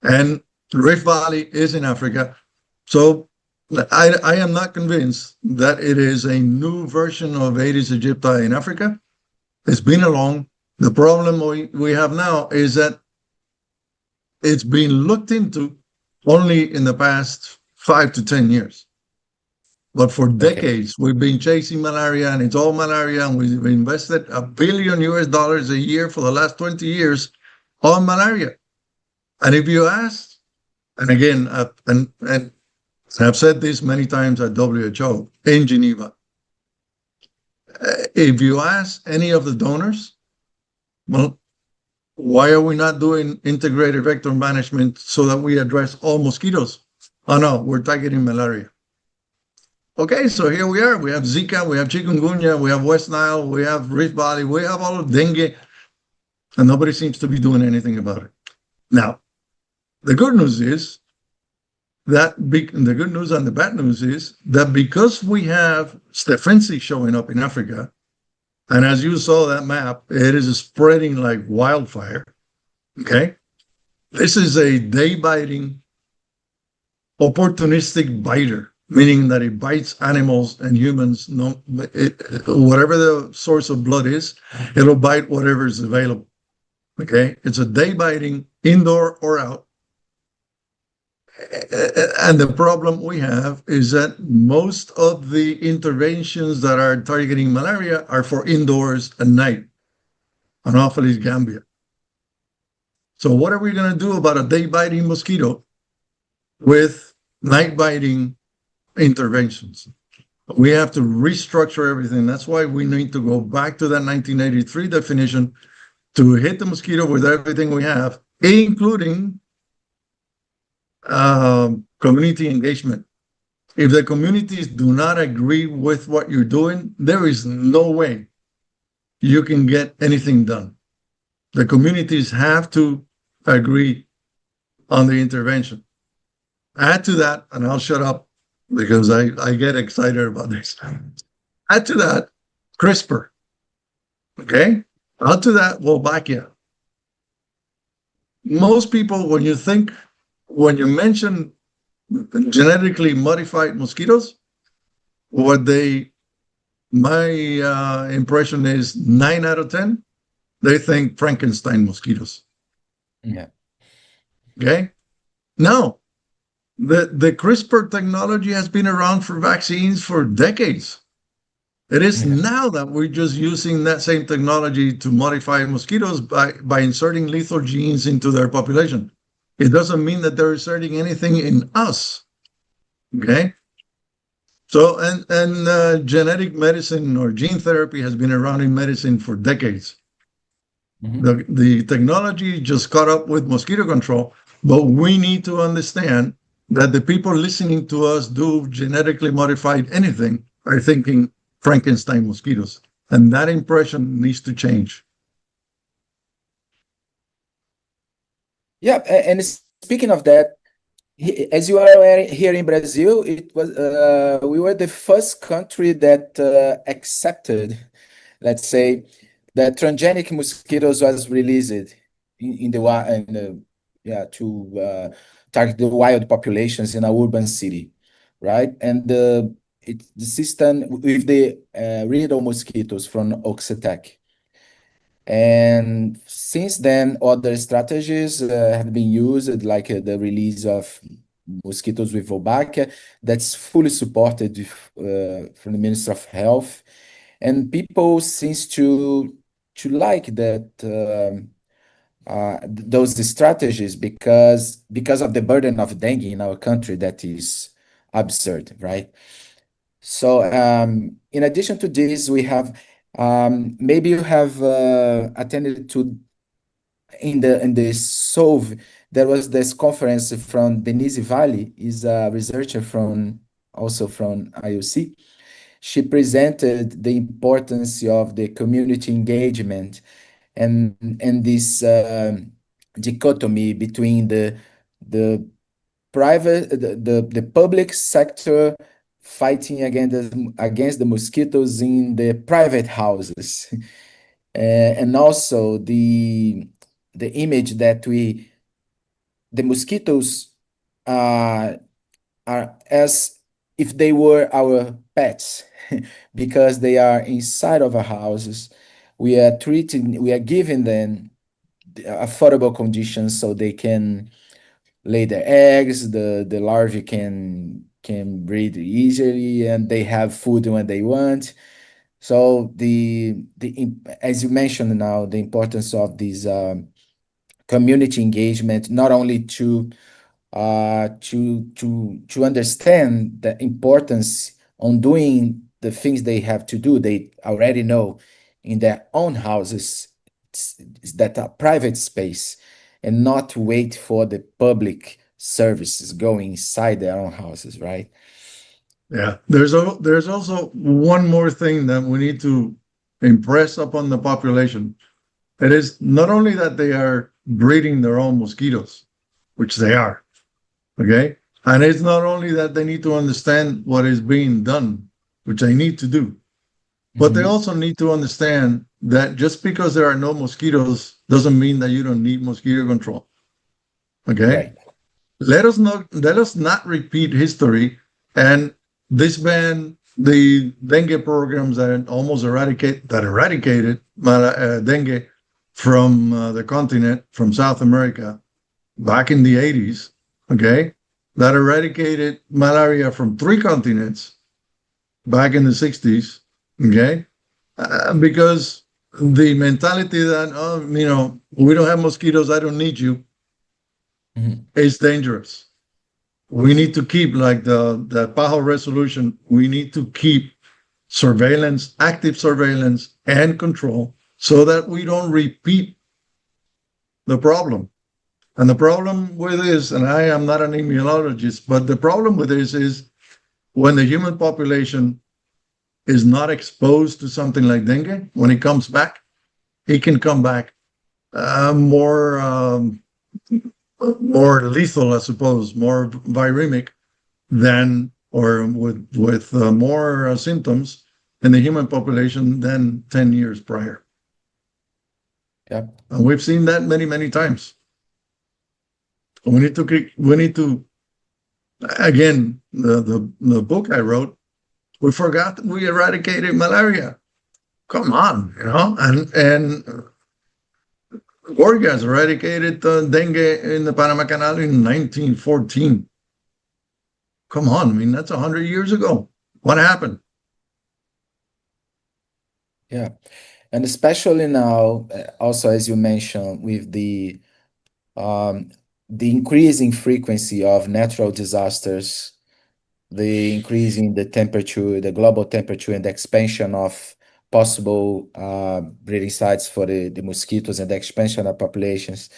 And Rift Valley is in Africa. So I am not convinced that it is a new version of Aedes aegypti in Africa. It's been along. The problem we have now is that it's been looked into only in the past 5 to 10 years. But for decades, we've been chasing malaria, and it's all malaria, and we've invested $1 billion a year for the last 20 years on malaria. And if you ask, and again, and I've said this many times at WHO in Geneva, if you ask any of the donors, well, why are we not doing integrated vector management so that we address all mosquitoes? Oh no, we're targeting malaria. Okay, so here we are. We have Zika, we have Chikungunya, we have West Nile, we have Rift Valley, we have all of dengue, and nobody seems to be doing anything about it. Now, the good news is that the good news and the bad news is that because we have Stephensi showing up in Africa, and as you saw that map, it is spreading like wildfire. Okay, this is a day-biting, opportunistic biter, meaning that it bites animals and humans. Whatever the source of blood is, it'll bite whatever is available. Okay, it's a day-biting, indoor or out. And the problem we have is that most of the interventions that are targeting malaria are for indoors at night, Anopheles gambia. So what are we going to do about a day-biting mosquito with night-biting interventions? We have to restructure everything. That's why we need to go back to that 1983 definition to hit the mosquito with everything we have, including community engagement. If the communities do not agree with what you're doing, there is no way you can get anything done. The communities have to agree on the intervention. Add to that, and I'll shut up because I get excited about this. Add to that, CRISPR. Okay? Add to that, Wolbachia. Most people, when you mention genetically modified mosquitoes, my impression is 9 out of 10, they think Frankenstein mosquitoes. Yeah. Okay? No, the CRISPR technology has been around for vaccines for decades. It is now that we're just using that same technology to modify mosquitoes by inserting lethal genes into their population. It doesn't mean that they're inserting anything in us. Okay? So, and genetic medicine or gene therapy has been around in medicine for decades. The technology just caught up with mosquito control, but we need to understand that the people listening to us do genetically modified anything are thinking Frankenstein mosquitoes. And that impression needs to change. Yeah, and speaking of that, as you are aware, here in Brazil, it was we were the first country that accepted, let's say, that transgenic mosquitoes was released in the to target the wild populations in a urban city, right? And the system with the riddle mosquitoes from Oxitec. And since then, other strategies have been used, like the release of mosquitoes with Wolbachia, that's fully supported from the Minister of Health. And people seems to like that those strategies because of the burden of dengue in our country that is absurd, right? So in addition to this, we have maybe you have attended to in the SOV. There was this conference from Denise Valley, is a researcher from also from IUC. She presented the importance of the community engagement and this dichotomy between the private the public sector fighting against the mosquitoes in the private houses. And also the image that the mosquitoes are as if they were our pets because they are inside of our houses. We are giving them affordable conditions so they can lay their eggs, the larvae can breed easily, and they have food when they want. So as you mentioned now, the importance of this community engagement, not only to understand the importance on doing the things they have to do, they already know in their own houses, that a private space, and not wait for the public services going inside their own houses, right? Yeah, there's also one more thing that we need to impress upon the population. It is not only that they are breeding their own mosquitoes, which they are, okay? And it's not only that they need to understand what is being done, which they need to do, but they also need to understand that just because there are no mosquitoes doesn't mean that you don't need mosquito control, okay? Right. Let us not repeat history and disband the dengue programs that eradicated dengue from the continent, from South America back in the 80s, okay? That eradicated malaria from 3 continents back in the 60s, okay? Because the mentality that, we don't have mosquitoes, I don't need you, is dangerous. We need to keep, like the PAHO resolution, we need to keep surveillance, active surveillance and control so that we don't repeat the problem. And the problem with this, and I am not an immunologist, but the problem with this is when the human population is not exposed to something like dengue, when it comes back, it can come back more lethal, I suppose, more viremic than, or with more symptoms in the human population than 10 years prior. Yeah. And we've seen that many, many times. We need to, again, the book I wrote, we forgot that we eradicated malaria. Come on, and Gorgas eradicated dengue in the Panama Canal in 1914. Come on, I mean, that's 100 years ago. What happened? Yeah. And especially now, also as you mentioned, with the increasing frequency of natural disasters, the increase in the temperature, the global temperature, and the expansion of possible breeding sites for the mosquitoes and the expansion of populations.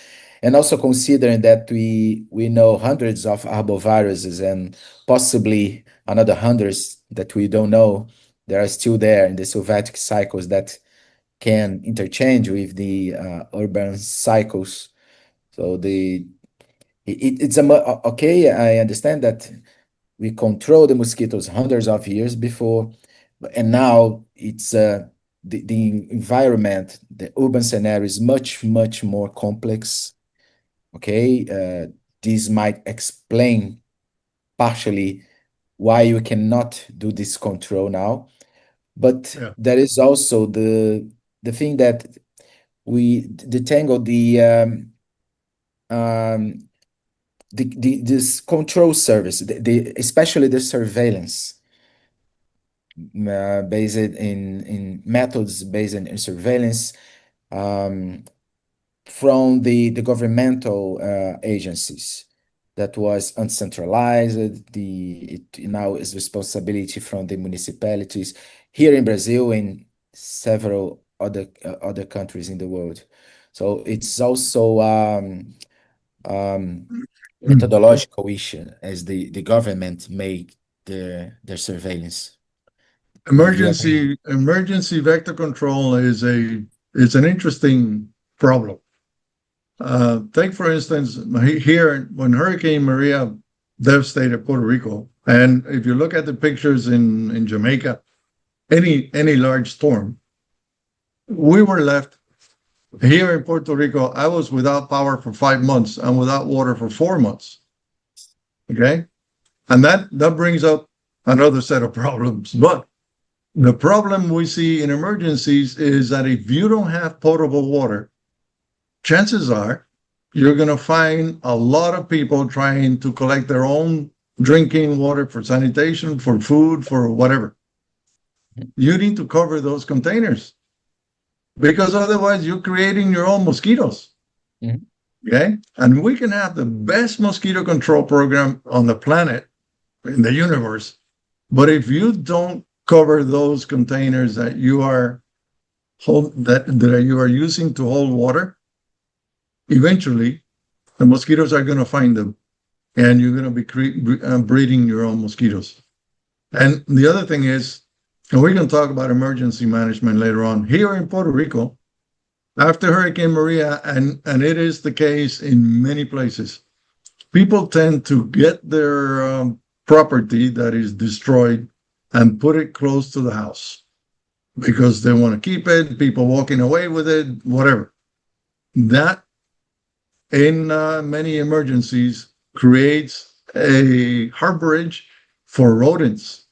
And also considering that we know hundreds of arboviruses and possibly another hundreds that we don't know, they are still there in the sylvatic cycles that can interchange with the urban cycles. So it's okay. I understand that we control the mosquitoes hundreds of years before, and now it's the environment, the urban scenario is much more complex. Okay, this might explain partially why you cannot do this control now, but Yeah. there is also the thing that we detangle this control service, especially the surveillance based in methods based in surveillance from the governmental agencies that was uncentralized. It now is responsibility from the municipalities here in Brazil and several other countries in the world. So it's also methodological issue as the government make their surveillance. Emergency vector control is an interesting problem. Take for instance here when Hurricane Maria devastated Puerto Rico, and if you look at the pictures in Jamaica, any large storm, we were left here in Puerto Rico. I was without power for 5 months and without water for 4 months. Okay, and that brings up another set of problems. But the problem we see in emergencies is that if you don't have potable water, chances are you're going to find a lot of people trying to collect their own drinking water for sanitation, for food, for whatever. You need to cover those containers because otherwise you're creating your own mosquitoes. Mhm. Okay? And we can have the best mosquito control program on the planet, in the universe, but if you don't cover those containers that you are using to hold water, eventually the mosquitoes are going to find them and you're going to be breeding your own mosquitoes. And the other thing is, and we can talk about emergency management later on, here in Puerto Rico, after Hurricane Maria, and it is the case in many places, people tend to get their property that is destroyed and put it close to the house because they want to keep it, people walking away with it, whatever. That, in many emergencies, creates a harborage for rodents.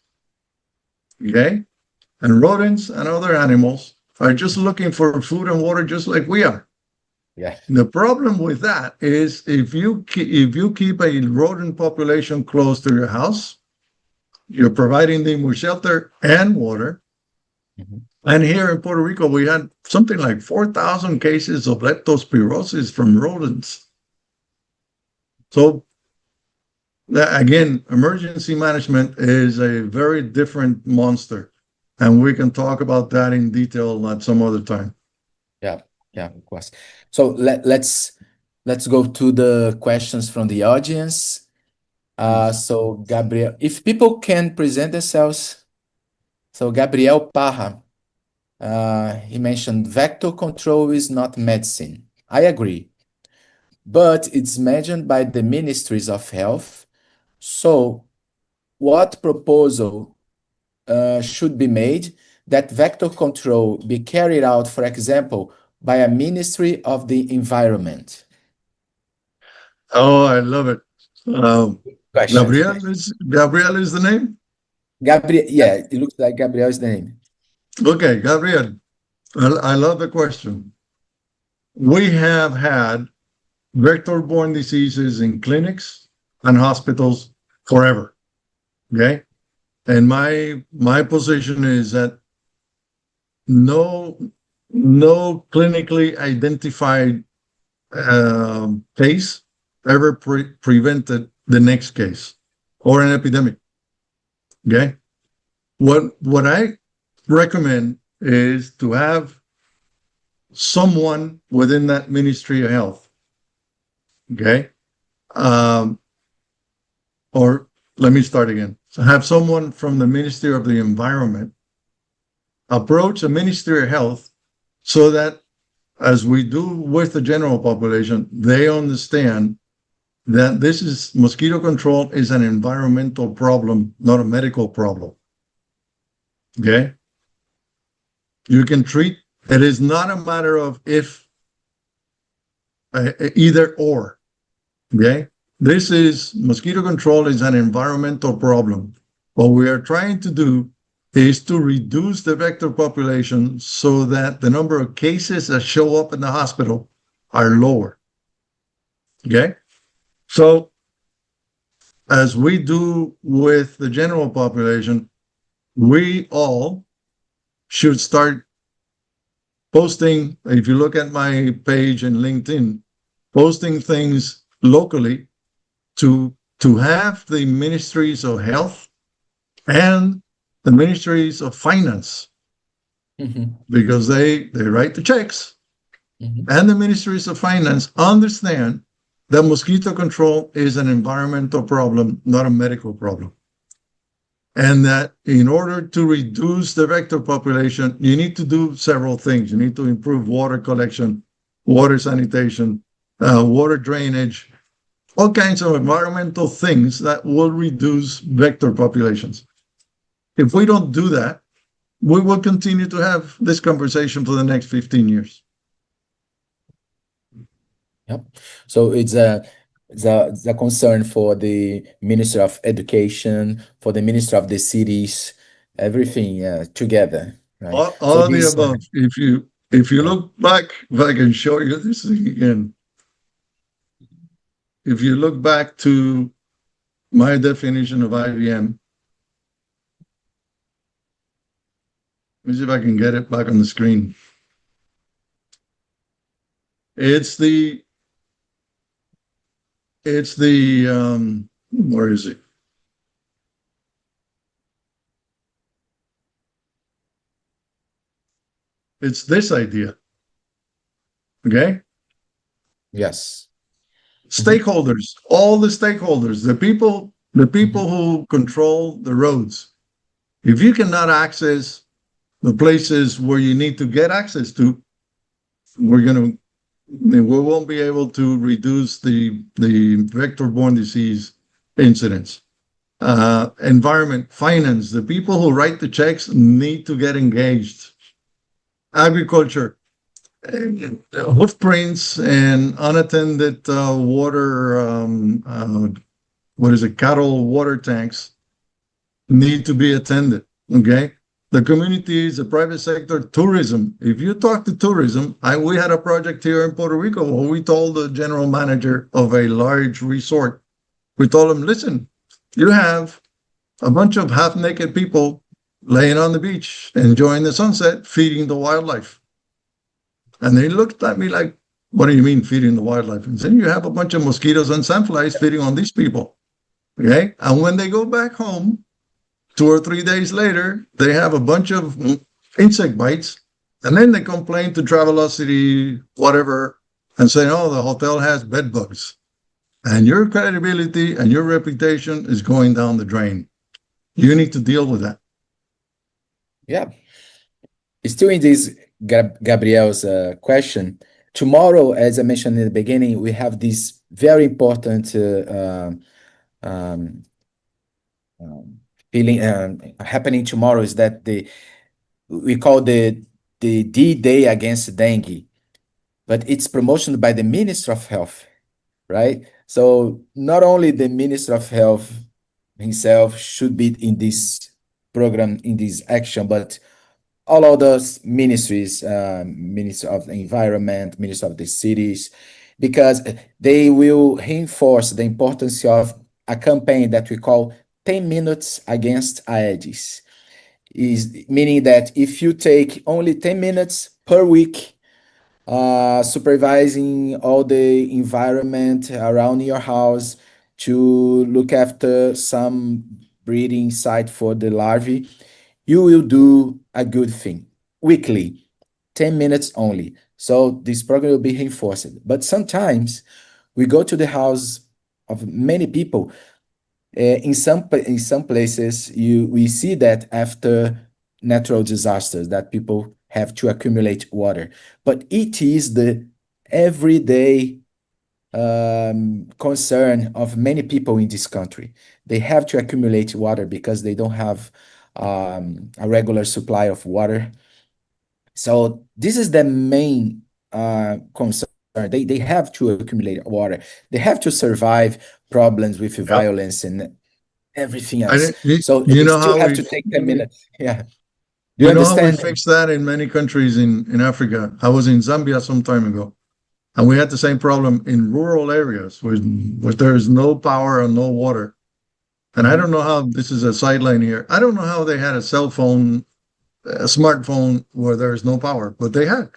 Okay? And rodents and other animals are just looking for food and water just like we are. Yeah. The problem with that is if you keep a rodent population close to your house, you're providing them with shelter and water. Mhm. And here in Puerto Rico, we had something like 4,000 cases of leptospirosis from rodents. So again, emergency management is a very different monster. And we can talk about that in detail at some other time. Yeah, of course. So let's go to the questions from the audience. So Gabriel, if people can present themselves. So Gabriel Parra, he mentioned vector control is not medicine. I agree, but it's mentioned by the ministries of health. So what proposal should be made that vector control be carried out, for example, by a Ministry of the Environment? Oh, I love it. Question. Gabriel is the name? Gabriel, yeah, it looks like Gabriel is the name. Okay, Gabriel, I love the question. We have had vector-borne diseases in clinics and hospitals forever. Okay, and my position is that no clinically identified case ever prevented the next case or an epidemic. Okay, what I recommend is to have someone within that Ministry of Health, okay, or let me start again. So have someone from the Ministry of the Environment approach the Ministry of Health so that, as we do with the general population, they understand that mosquito control is an environmental problem, not a medical problem. Okay? You can treat, it is not a matter of if, either or. Okay? Mosquito control is an environmental problem. What we are trying to do is to reduce the vector population so that the number of cases that show up in the hospital are lower. Okay? So, as we do with the general population, we all should start posting, if you look at my page in LinkedIn, posting things locally to have the ministries of health and the ministries of finance, because they write the checks, and the ministries of finance understand that mosquito control is an environmental problem, not a medical problem. And that in order to reduce the vector population, you need to do several things. You need to improve water collection, water sanitation, water drainage, all kinds of environmental things that will reduce vector populations. If we don't do that, we will continue to have this conversation for the next 15 years. Yep. So it's a concern for the Minister of Education, for the Minister of the Cities, everything together, right? All of the above. If you look back, if I can show you this thing again. If you look back to my definition of IVM, let me see if I can get it back on the screen. It's the where is it? It's this idea. Okay? Yes. Stakeholders, all the stakeholders, the people who control the roads. If you cannot access the places where you need to get access to, we won't be able to reduce the vector-borne disease incidence. Environment, finance, the people who write the checks need to get engaged. Agriculture, hoof prints and unattended water, cattle water tanks need to be attended, okay? The communities, the private sector, tourism. If you talk to tourism, we had a project here in Puerto Rico where we told the general manager of a large resort, we told him, listen, you have a bunch of half-naked people laying on the beach, enjoying the sunset, feeding the wildlife. And they looked at me like, what do you mean feeding the wildlife? And said, you have a bunch of mosquitoes and sandflies feeding on these people, okay? And when they go back home, 2 or 3 days later, they have a bunch of insect bites, and then they complain to Travelocity, whatever, and say, oh, the hotel has bed bugs. And your credibility and your reputation is going down the drain. You need to deal with that. Yeah. Still in this Gabriel's question, tomorrow, as I mentioned in the beginning, we have this very important feeling happening tomorrow is that we call the D-Day against dengue, but it's promoted by the Minister of Health, right? So not only the Minister of Health himself should be in this program, in this action, but all of those ministries, Minister of the Environment, Minister of the Cities, because they will reinforce the importance of a campaign that we call 10 minutes against Aedes, is meaning that if you take only 10 minutes per week supervising all the environment around your house to look after some breeding site for the larvae, you will do a good thing weekly, 10 minutes only. So this program will be reinforced. But sometimes we go to the house of many people. In some places, we see that after natural disasters that people have to accumulate water, but it is the everyday concern of many people in this country. They have to accumulate water because they don't have a regular supply of water. So this is the main concern. They have to accumulate water. They have to survive problems with violence and everything else. So they still have to take 10 minutes. Yeah. Do you know how we understand? fix that in many countries in Africa? I was in Zambia some time ago, and we had the same problem in rural areas where there is no power and no water. And I don't know how, this is a sideline here, I don't know how they had a cell phone, a smartphone where there is no power, but they had.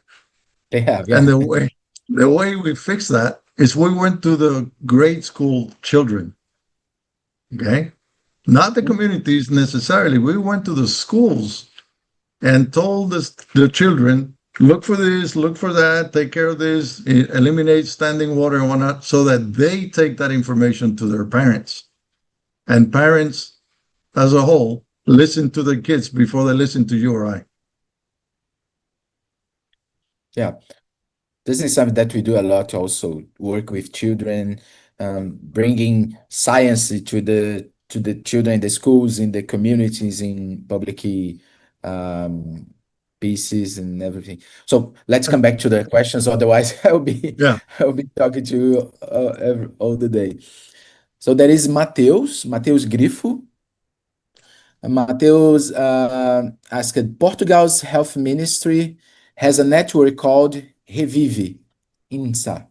They have, yeah. And the way we fixed that is we went to the grade school children, okay? Not the communities necessarily. We went to the schools and told the children, look for this, look for that, take care of this, eliminate standing water and whatnot, so that they take that information to their parents. And parents, as a whole, listen to the kids before they listen to you or I. Yeah. This is something that we do a lot also, work with children, bringing science to the children in the schools, in the communities, in public pieces and everything. So let's come back to the questions. Otherwise, I'll be talking to you all the day. So there is Mateus Grifo. Mateus asked, Portugal's health ministry has a network called Revive, INSA,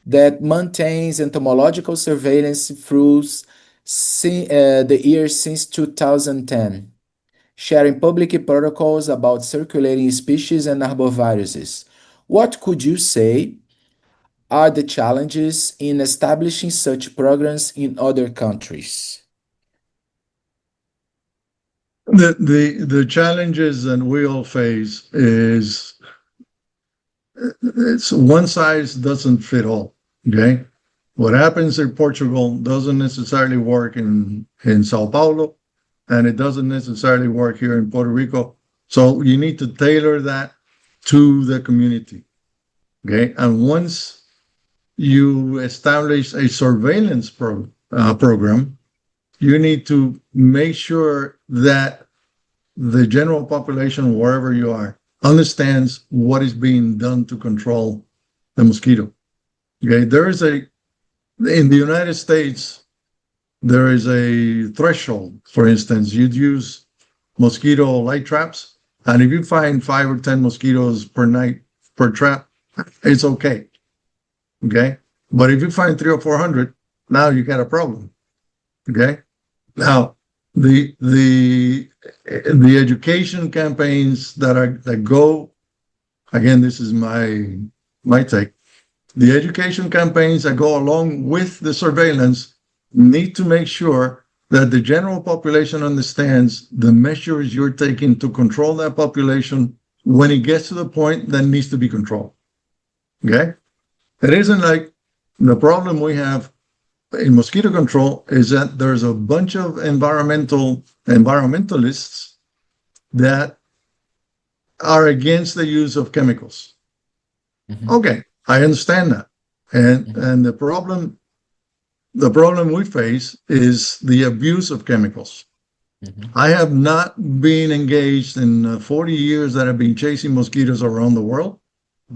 that maintains entomological surveillance through the years since 2010, sharing public protocols about circulating species and arboviruses. What could you say are the challenges in establishing such programs in other countries? The challenges that we all face is it's one size doesn't fit all. Okay, what happens in Portugal doesn't necessarily work in Sao Paulo, and it doesn't necessarily work here in Puerto Rico. So you need to tailor that to the community. Okay, and once you establish a surveillance program, you need to make sure that the general population, wherever you are, understands what is being done to control the mosquito. Okay, in the United States, there is a threshold. For instance, you'd use mosquito light traps, and if you find 5 or 10 mosquitoes per night per trap, it's okay. Okay, but if you find 300 or 400, now you got a problem. Okay, now the education campaigns that go, again, this is my take. The education campaigns that go along with the surveillance need to make sure that the general population understands the measures you're taking to control that population when it gets to the point that needs to be controlled. Okay? It isn't like the problem we have in mosquito control is that there's a bunch of environmentalists that are against the use of chemicals. Mm-hmm. Okay, I understand that. And the problem we face is the abuse of chemicals. Mm-hmm. I have not been engaged in 40 years that I've been chasing mosquitoes around the world.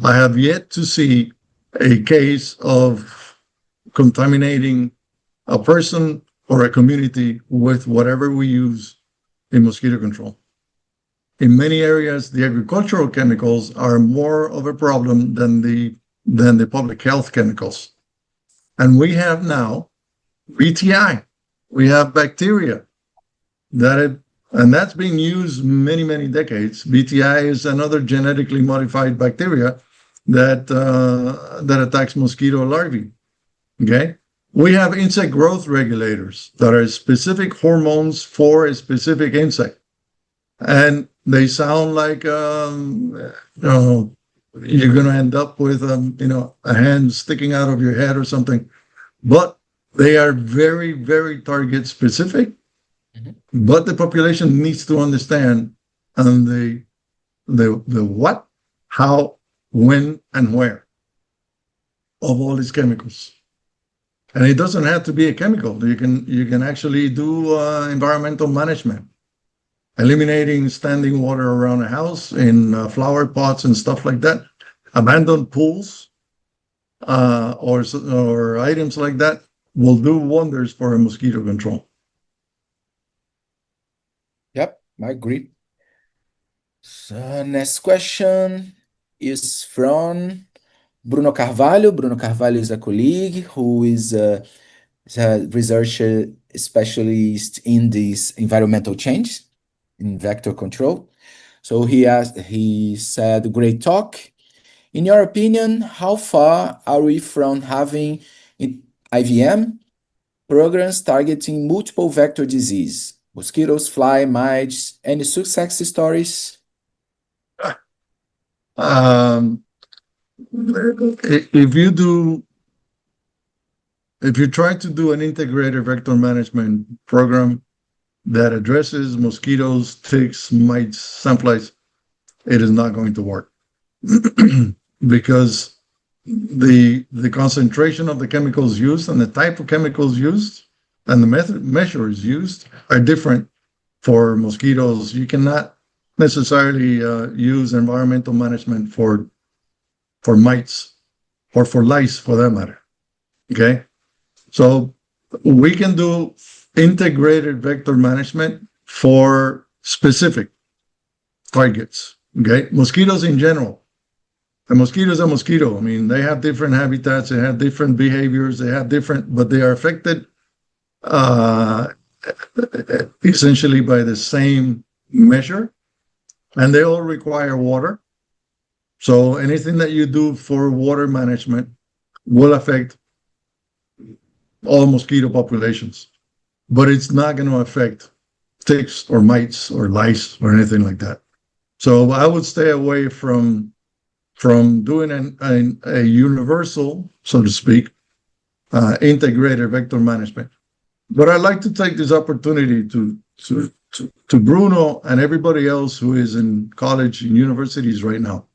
I have yet to see a case of contaminating a person or a community with whatever we use in mosquito control. In many areas, the agricultural chemicals are more of a problem than the public health chemicals. And we have now BTI. We have bacteria and that's been used many, many decades. BTI is another genetically modified bacteria that attacks mosquito larvae. Okay, we have insect growth regulators that are specific hormones for a specific insect, and they sound like you're going to end up with a hand sticking out of your head or something, but they are very, very target specific. Mm-hmm. But the population needs to understand the what, how, when, and where. of all these chemicals. And it doesn't have to be a chemical. You can actually do environmental management, eliminating standing water around a house in flower pots and stuff like that, abandoned pools, or items like that will do wonders for a mosquito control. Yep, I agree. So next question is from Bruno Carvalho. Bruno Carvalho is a colleague who is a researcher specialist in this environmental change in vector control. So he said, great talk. In your opinion, how far are we from having IVM programs targeting multiple vector disease? Mosquitoes, fly, mites, any success stories? If you try to do an integrated vector management program that addresses mosquitoes, ticks, mites, sandflies, it is not going to work. Because the concentration of the chemicals used and the type of chemicals used and the measures used are different for mosquitoes. You cannot necessarily use environmental management for mites or for lice, for that matter. Okay, so we can do integrated vector management for specific targets. Okay, mosquitoes in general. A mosquito is a mosquito. I mean, they have different habitats, they have different behaviors, but they are affected essentially by the same measure, and they all require water. So anything that you do for water management will affect all mosquito populations, but it's not going to affect ticks or mites or lice or anything like that. So I would stay away from doing a universal, so to speak, integrated vector management. But I'd like to take this opportunity to Bruno and everybody else who is in college and universities right now.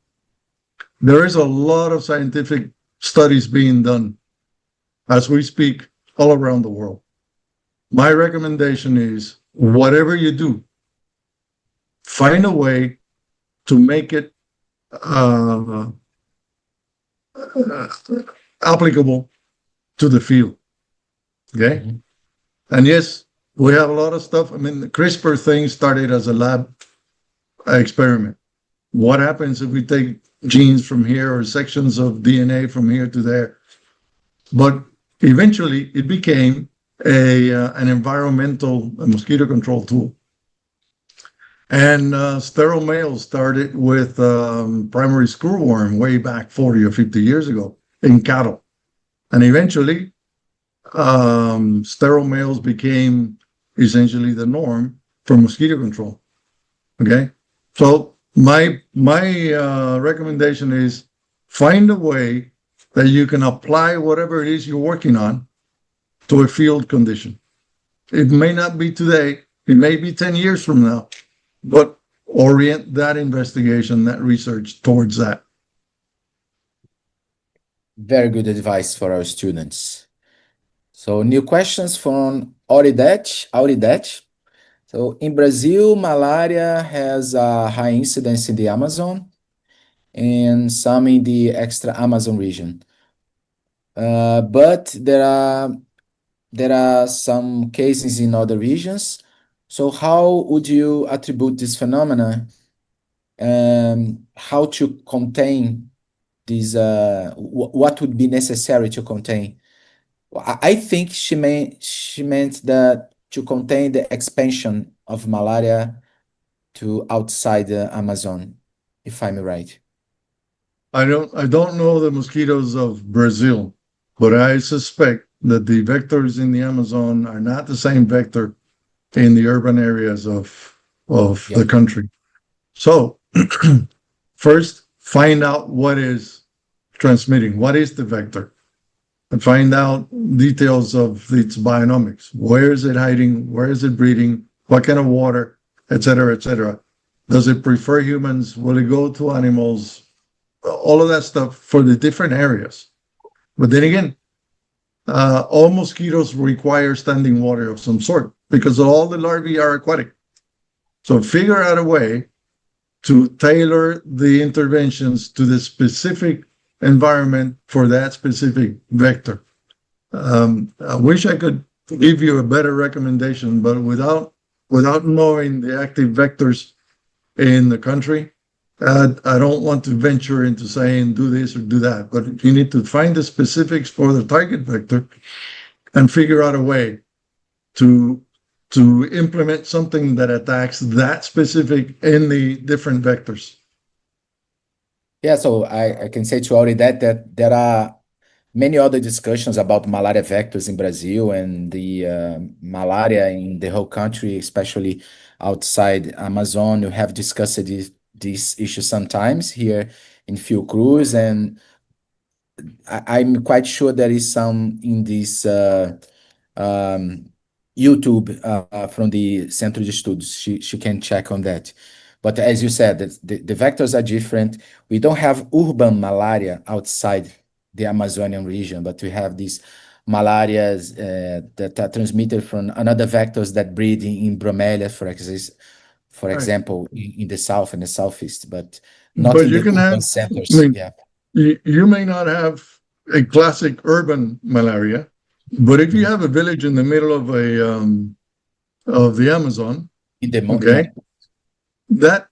There is a lot of scientific studies being done as we speak all around the world. My recommendation is, whatever you do, find a way to make it applicable to the field. Okay? Mm-hmm. And yes, we have a lot of stuff. I mean, the CRISPR thing started as a lab experiment. What happens if we take genes from here or sections of DNA from here to there? But eventually it became an environmental mosquito control tool. And sterile males started with primary screwworm way back 40 or 50 years ago in cattle. And eventually sterile males became essentially the norm for mosquito control. Okay, so my recommendation is, find a way that you can apply whatever it is you're working on to a field condition. It may not be today, it may be 10 years from now, but orient that investigation, that research towards that. Very good advice for our students. So new questions from Auridet. So in Brazil, malaria has a high incidence in the Amazon and some in the extra Amazon region. But there are some cases in other regions. So how would you attribute this phenomena? How to contain these? What would be necessary to contain? I think she meant that to contain the expansion of malaria to outside the Amazon, if I'm right. I don't know the mosquitoes of Brazil, but I suspect that the vectors in the Amazon are not the same vector in the urban areas of the country. So first, find out what is transmitting, what is the vector, and find out details of its bionomics. Where is it hiding? Where is it breeding? What kind of water, et cetera, et cetera. Does it prefer humans? Will it go to animals? All of that stuff for the different areas. But then again, all mosquitoes require standing water of some sort because all the larvae are aquatic. So figure out a way to tailor the interventions to the specific environment for that specific vector. I wish I could give you a better recommendation, but without knowing the active vectors in the country, I don't want to venture into saying do this or do that. But you need to find the specifics for the target vector and figure out a way to implement something that attacks that specific in the different vectors. Yeah, so I can say to Auri that there are many other discussions about malaria vectors in Brazil and the malaria in the whole country, especially outside Amazon. We have discussed this issue sometimes here in Fiocruz, and I'm quite sure there is some in this YouTube from the Centro de Estudos. She can check on that. But as you said, the vectors are different. We don't have urban malaria outside the Amazonian region, but we have these malarias that are transmitted from another vectors that breed in bromelias, for example, in the south and the southeast, but not But in you the can urban have, centers. I mean, Yeah. you may not have a classic urban malaria, but if you have a village in the middle of the Amazon, In the okay, that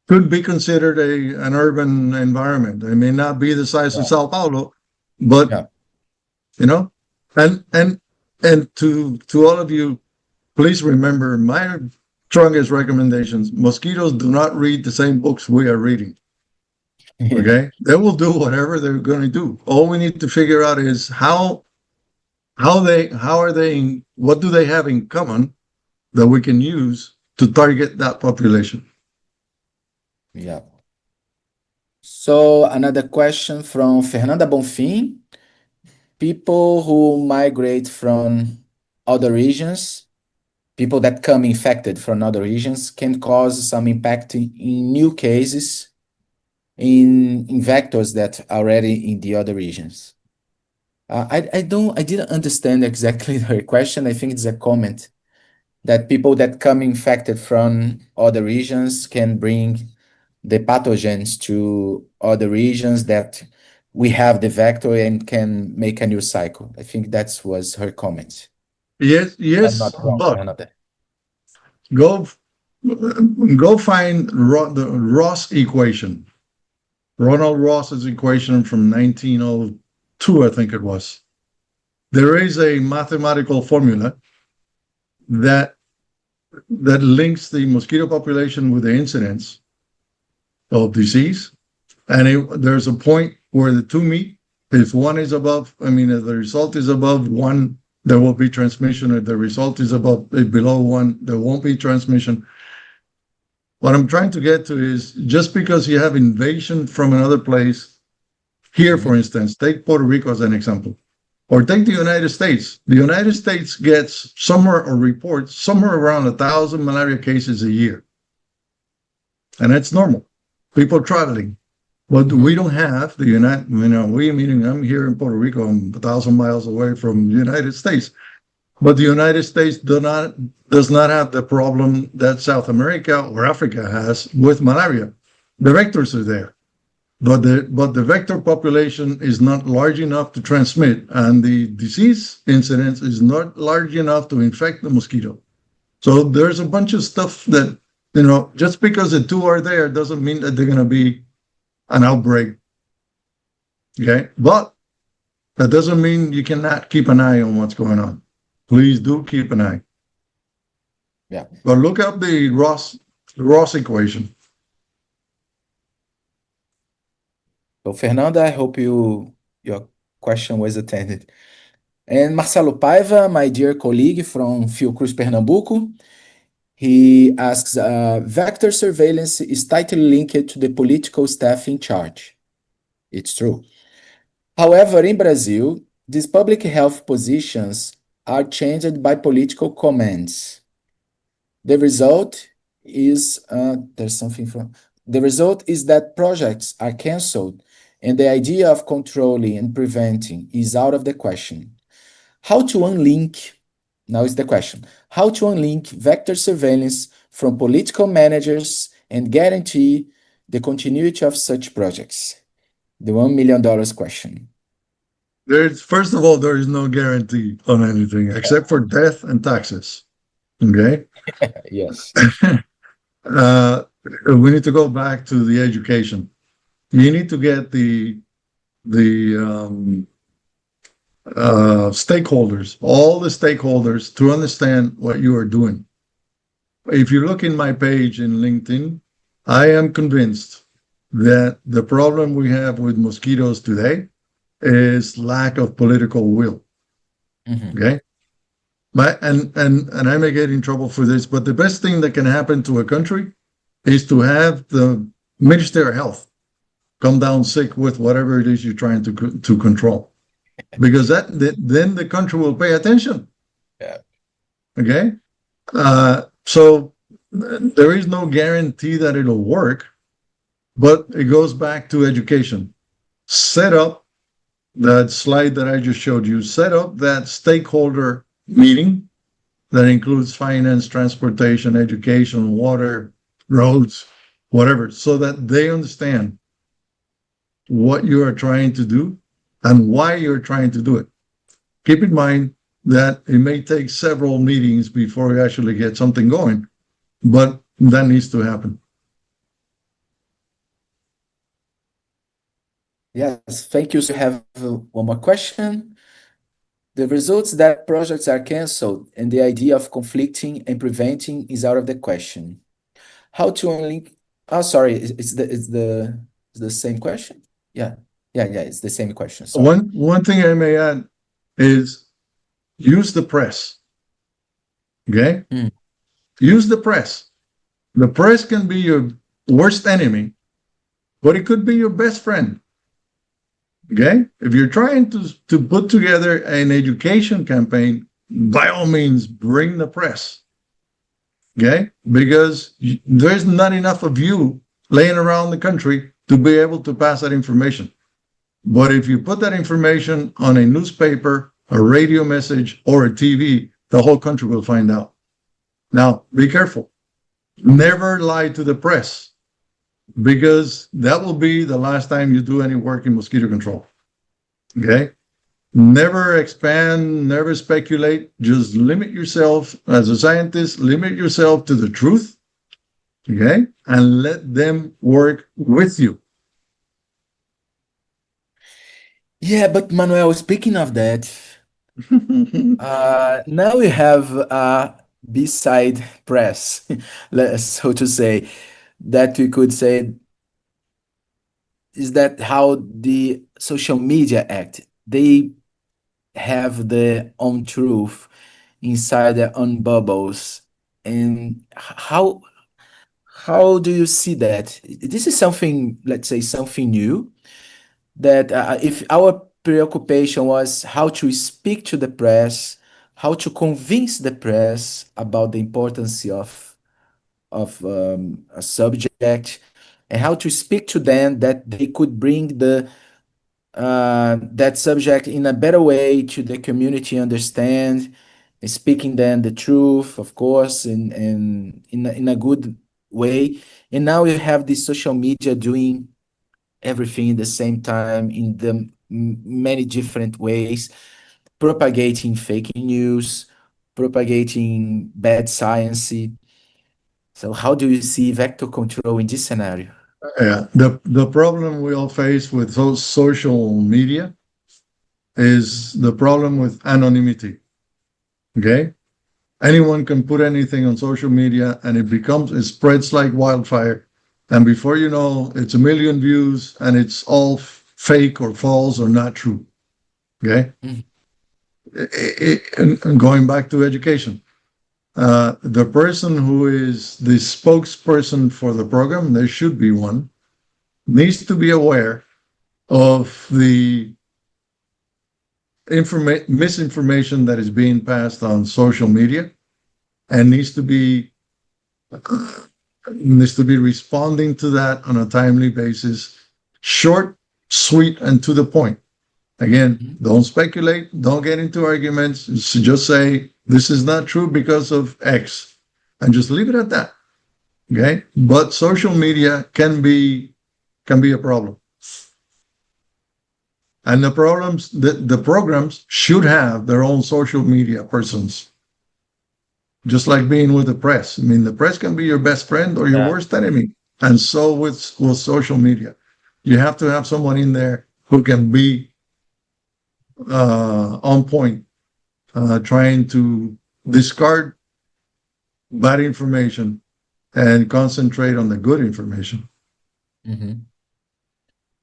could be considered an urban environment. It may not be the size of Sao Paulo, but Yeah. you know, and to all of you, please remember my strongest recommendations: mosquitoes do not read the same books we are reading. Okay, they will do whatever they're going to do. All we need to figure out is what do they have in common that we can use to target that population. Yeah. So another question from Fernanda Bonfim. People who migrate from other regions, people that come infected from other regions, can cause some impact in new cases in vectors that are already in the other regions. I didn't understand exactly her question. I think it's a comment that people that come infected from other regions can bring the pathogens to other regions that we have the vector and can make a new cycle. I think that was her comment. Yes, I'm not wrong, but Fernanda. go find the Ross equation. Ronald Ross's equation from 1902, I think it was. There is a mathematical formula that links the mosquito population with the incidence of disease, and there's a point where the two meet. If one is above, if the result is above 1, there will be transmission. If the result is below 1, there won't be transmission. What I'm trying to get to is, just because you have invasion from another place, here, for instance, take Puerto Rico as an example, or take the United States. The United States gets reports somewhere around 1,000 malaria cases a year. And that's normal. People traveling. But we don't have we, meaning I'm here in Puerto Rico, I'm 1,000 miles away from the United States. But the United States does not have the problem that South America or Africa has with malaria. The vectors are there, but the vector population is not large enough to transmit, and the disease incidence is not large enough to infect the mosquito. So there's a bunch of stuff that, just because the two are there doesn't mean that they're going to be an outbreak. Okay, but that doesn't mean you cannot keep an eye on what's going on. Please do keep an eye. Yeah. But look up the Ross equation. So Fernanda, I hope your question was attended. And Marcelo Paiva, my dear colleague from Fiocruz, Pernambuco, he asks, vector surveillance is tightly linked to the political staff in charge. It's true. However, in Brazil, these public health positions are changed by political commands. The result is that projects are canceled and the idea of controlling and preventing is out of the question. How to unlink, now is the question, how to unlink vector surveillance from political managers and guarantee the continuity of such projects? The $1 million question. First of all, there is no guarantee on anything except for death and taxes. Okay? Yes. We need to go back to the education. You need to get the stakeholders, all the stakeholders, to understand what you are doing. If you look in my page in LinkedIn, I am convinced that the problem we have with mosquitoes today is lack of political will. Mm-hmm. Okay? But and I may get in trouble for this, but the best thing that can happen to a country is to have the Minister of Health come down sick with whatever it is you're trying to control, because then the country will pay attention. Yeah. Okay. So there is no guarantee that it'll work, but it goes back to education. Set up that slide that I just showed you. Set up that stakeholder meeting that includes finance, transportation, education, water, roads, whatever, so that they understand what you are trying to do and why you're trying to do it. Keep in mind that it may take several meetings before you actually get something going, but that needs to happen. Yes, thank you. So we have one more question. The results that projects are canceled and the idea of conflicting and preventing is out of the question. How to unlink? Oh, sorry, it's the same question. Yeah, it's the same question. Sorry. One thing I may add is use the press. Okay? Use the press. The press can be your worst enemy, but it could be your best friend. Okay? If you're trying to put together an education campaign, by all means, bring the press. Okay? Because there's not enough of you laying around the country to be able to pass that information. But if you put that information on a newspaper, a radio message, or a TV, the whole country will find out. Now, be careful. Never lie to the press, because that will be the last time you do any work in mosquito control. Okay? Never expand, never speculate. Just limit yourself as a scientist, limit yourself to the truth. Okay? And let them work with you. Yeah, but Manuel, speaking of that, now we have a B-side press, so to say, that we could say is that how the social media act. They have their own truth inside their own bubbles. And how do you see that? This is something, let's say, something new, that if our preoccupation was how to speak to the press, how to convince the press about the importance of a subject, and how to speak to them that they could bring that subject in a better way to the community understand, speaking then the truth, of course, and in a good way. And now you have the social media doing everything at the same time in the many different ways, propagating fake news, propagating bad science. So how do you see vector control in this scenario? Yeah, the problem we all face with those social media is the problem with anonymity. Okay? Anyone can put anything on social media and it spreads like wildfire. And before you know, it's 1 million views and it's all fake or false or not true. Okay? And going back to education, the person who is the spokesperson for the program, there should be one, needs to be aware of the misinformation that is being passed on social media, and needs to be responding to that on a timely basis. Short sweet and to the point. Again, don't speculate, don't get into arguments. Just say, this is not true because of X, and just leave it at that. Okay? But social media can be a problem. And the programs should have their own social media persons. Just like being with the press. I mean, the press can be your best friend or your worst enemy. And so with social media. You have to have someone in there who can be on point, trying to discard bad information and concentrate on the good information.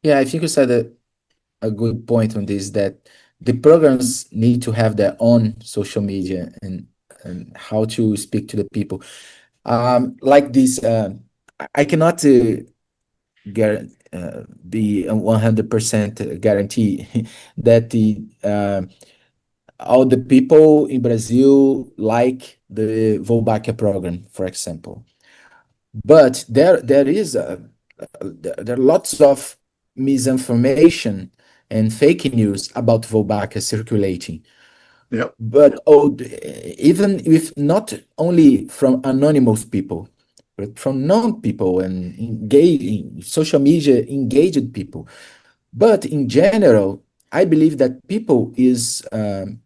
Yeah, I think you said a good point on this, that the programs need to have their own social media and how to speak to the people. Like this, I cannot be 100% guarantee that all the people in Brazil like the Wolbachia program, for example. But there are lots of misinformation and fake news about Wolbachia circulating. Yep. But even if not only from anonymous people, but from known people and social media engaged people. But in general, I believe that people is, they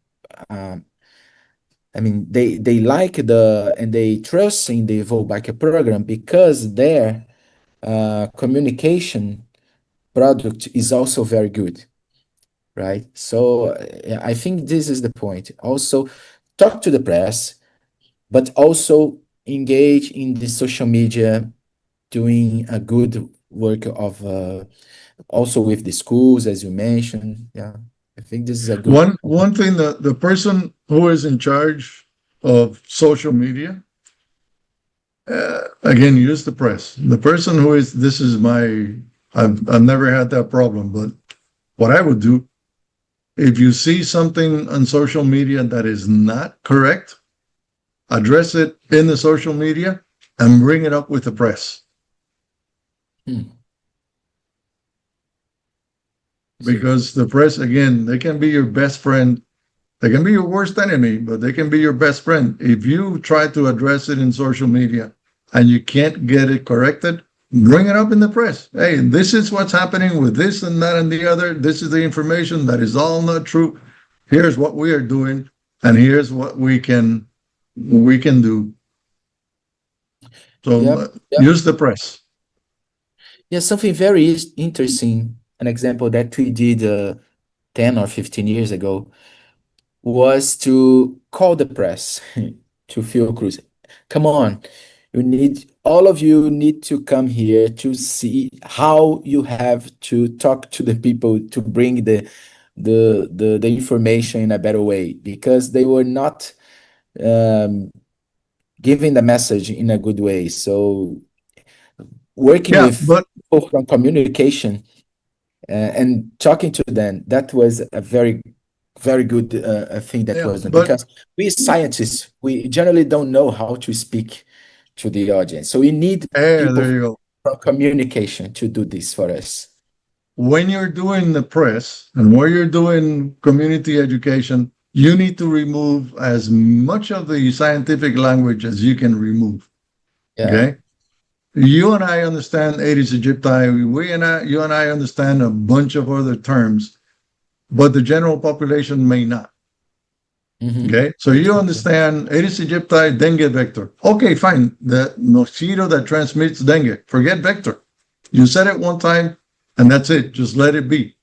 like and they trust in the Wolbachia program because their communication product is also very good. Right. So I think this is the point. Also, talk to the press, but also engage in the social media, doing a good work of also with the schools, as you mentioned. Yeah, I think this is a good one thing that the person who is in charge of social media, again, use the press. The person who is I've never had that problem, but what I would do, if you see something on social media that is not correct, address it in the social media and bring it up with the press. Because the press, again, they can be your best friend. They can be your worst enemy, but they can be your best friend. If you try to address it in social media and you can't get it corrected, bring it up in the press. Hey, this is what's happening with this and that and the other. This is the information that is all not true. Here's what we are doing, and here's what we can do. So use the press. Yeah, something very interesting. An example that we did 10 or 15 years ago was to call the press to Fiocruz. Come on. All of you need to come here to see how you have to talk to the people to bring the information in a better way, because they were not giving the message in a good way. So working with people from communication and talking to them, that was a very, very good thing that was done, because we scientists, we generally don't know how to speak to the audience. So we need people from communication to do this for us. When you're doing the press and where you're doing community education, you need to remove as much of the scientific language as you can remove. Okay? You and I understand Aedes aegypti. You and I understand a bunch of other terms, but the general population may not. Okay, so you understand Aedes aegypti, dengue vector. Okay, fine. The mosquito that transmits dengue. Forget vector. You said it one time, and that's it. Just let it be.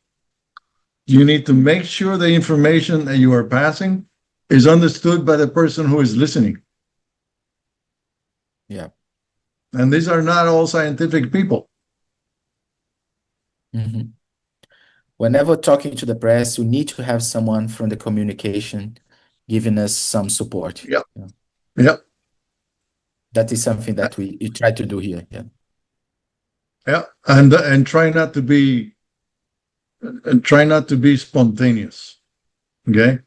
You need to make sure the information that you are passing is understood by the person who is listening. Yeah. And these are not all scientific people. Whenever talking to the press, you need to have someone from the communication giving us some support. Yep. That is something that we try to do here. Yeah, and try not to be spontaneous. Okay,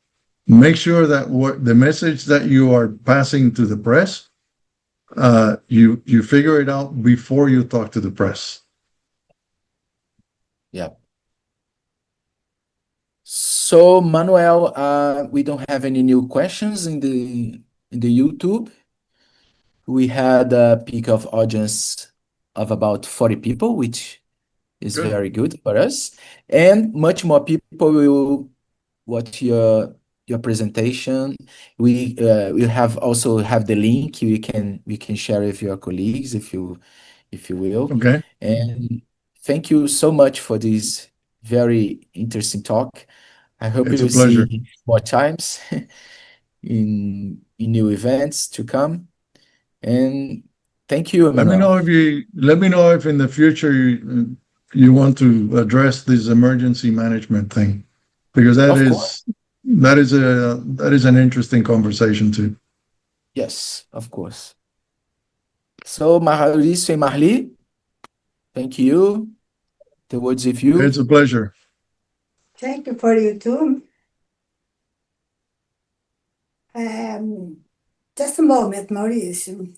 make sure that what the message that you are passing to the press, you figure it out before you talk to the press. Yeah. So Manuel, we don't have any new questions in the YouTube. We had a peak of audience of about 40 people, which is Good. very good for us, and much more people will watch your presentation. We also have the link. We can share with your colleagues if you will. Okay. And thank you so much for this very interesting talk. I hope It's you a pleasure. see more times in new events to come. And thank you, Let me Manuel. know if in the future you want to address this emergency management thing, because that Of is course. that is an interesting conversation too. Yes, of course. So Mauricio and Marli, thank you. The words with you. It's a pleasure. Thank you for you too. Just a moment, Mauricio.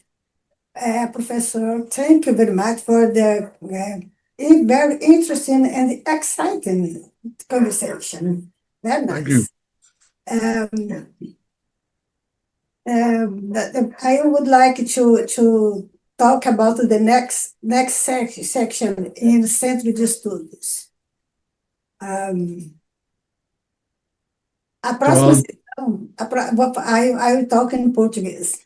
Professor, thank you very much for the very interesting and exciting conversation. Very Thank you. nice. I would like to talk about the next section in Centro de Estudos. A próxima sessão, I will talk in Português.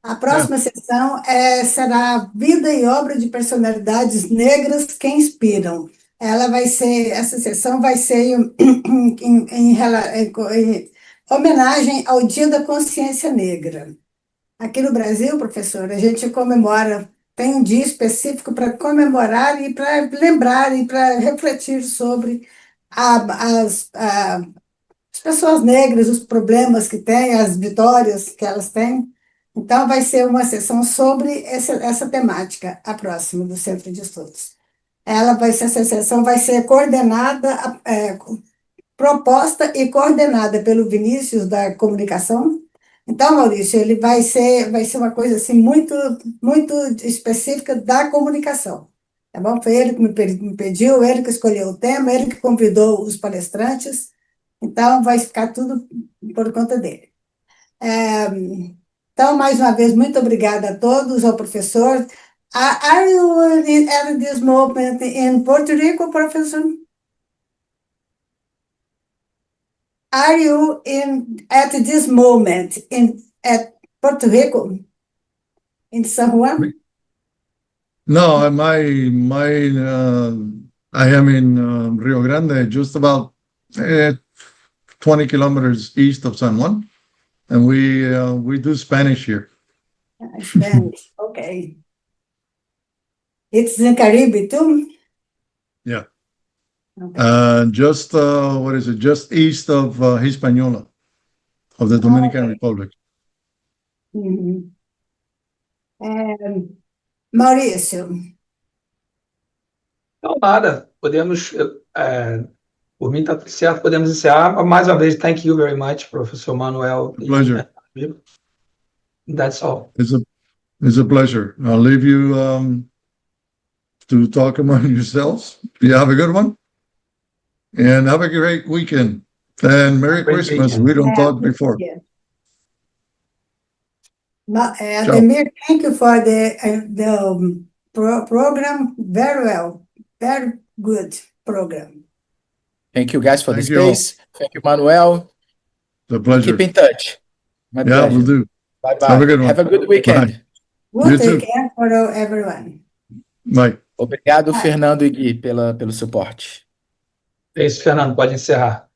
A próxima sessão será Vida e Obra de Personalidades Negras que Inspiram. Essa sessão vai ser em homenagem ao Dia da Consciência Negra. Aqui no Brasil, professor, a gente comemora, tem um dia específico para comemorar e para lembrar e para refletir sobre as pessoas negras, os problemas que têm, as vitórias que elas têm. Então, vai ser uma sessão sobre essa temática, a próxima do Centro de Estudos. Essa sessão vai ser coordenada, proposta e coordenada pelo Vinícius da Comunicação. Então, Maurício, ele vai ser uma coisa assim muito, muito específica da comunicação. Tá bom? Foi ele que me pediu, ele que escolheu o tema, ele que convidou os palestrantes. Então, vai ficar tudo por conta dele. Então, mais uma vez, muito obrigada a todos, ao professor. Are you at this moment in Puerto Rico, professor? Are you at this moment at Puerto Rico, in San Juan? No, I am in Rio Grande, just about 20 kilometers east of San Juan, and we do Spanish here. Spanish, okay. It's in Caribe too? Yeah. Okay. Just what is it? Just east of Hispaniola, of the Dominican Republic. Mhm. Maurício, Então, nada, podemos, por mim está tudo certo, podemos encerrar. Mais uma vez, thank you very much, professor Manuel. Pleasure. That's all. It's a pleasure. I'll leave you to talk among yourselves. You have a good one, and have a great weekend. And Merry Great Christmas. weekend. We don't talk before. yeah. Ademir, thank you for the program. Very well. Very good program. Thank you guys for the Thank you all. space. Thank you, Manuel. It's a pleasure. Keep in touch. My Yeah, pleasure. we'll do. Bye-bye. Have a good one. Have a good weekend. Good You too. weekend for everyone. Bye. Obrigado, Fernando e Gui, pelo suporte. É isso, Fernando, pode encerrar.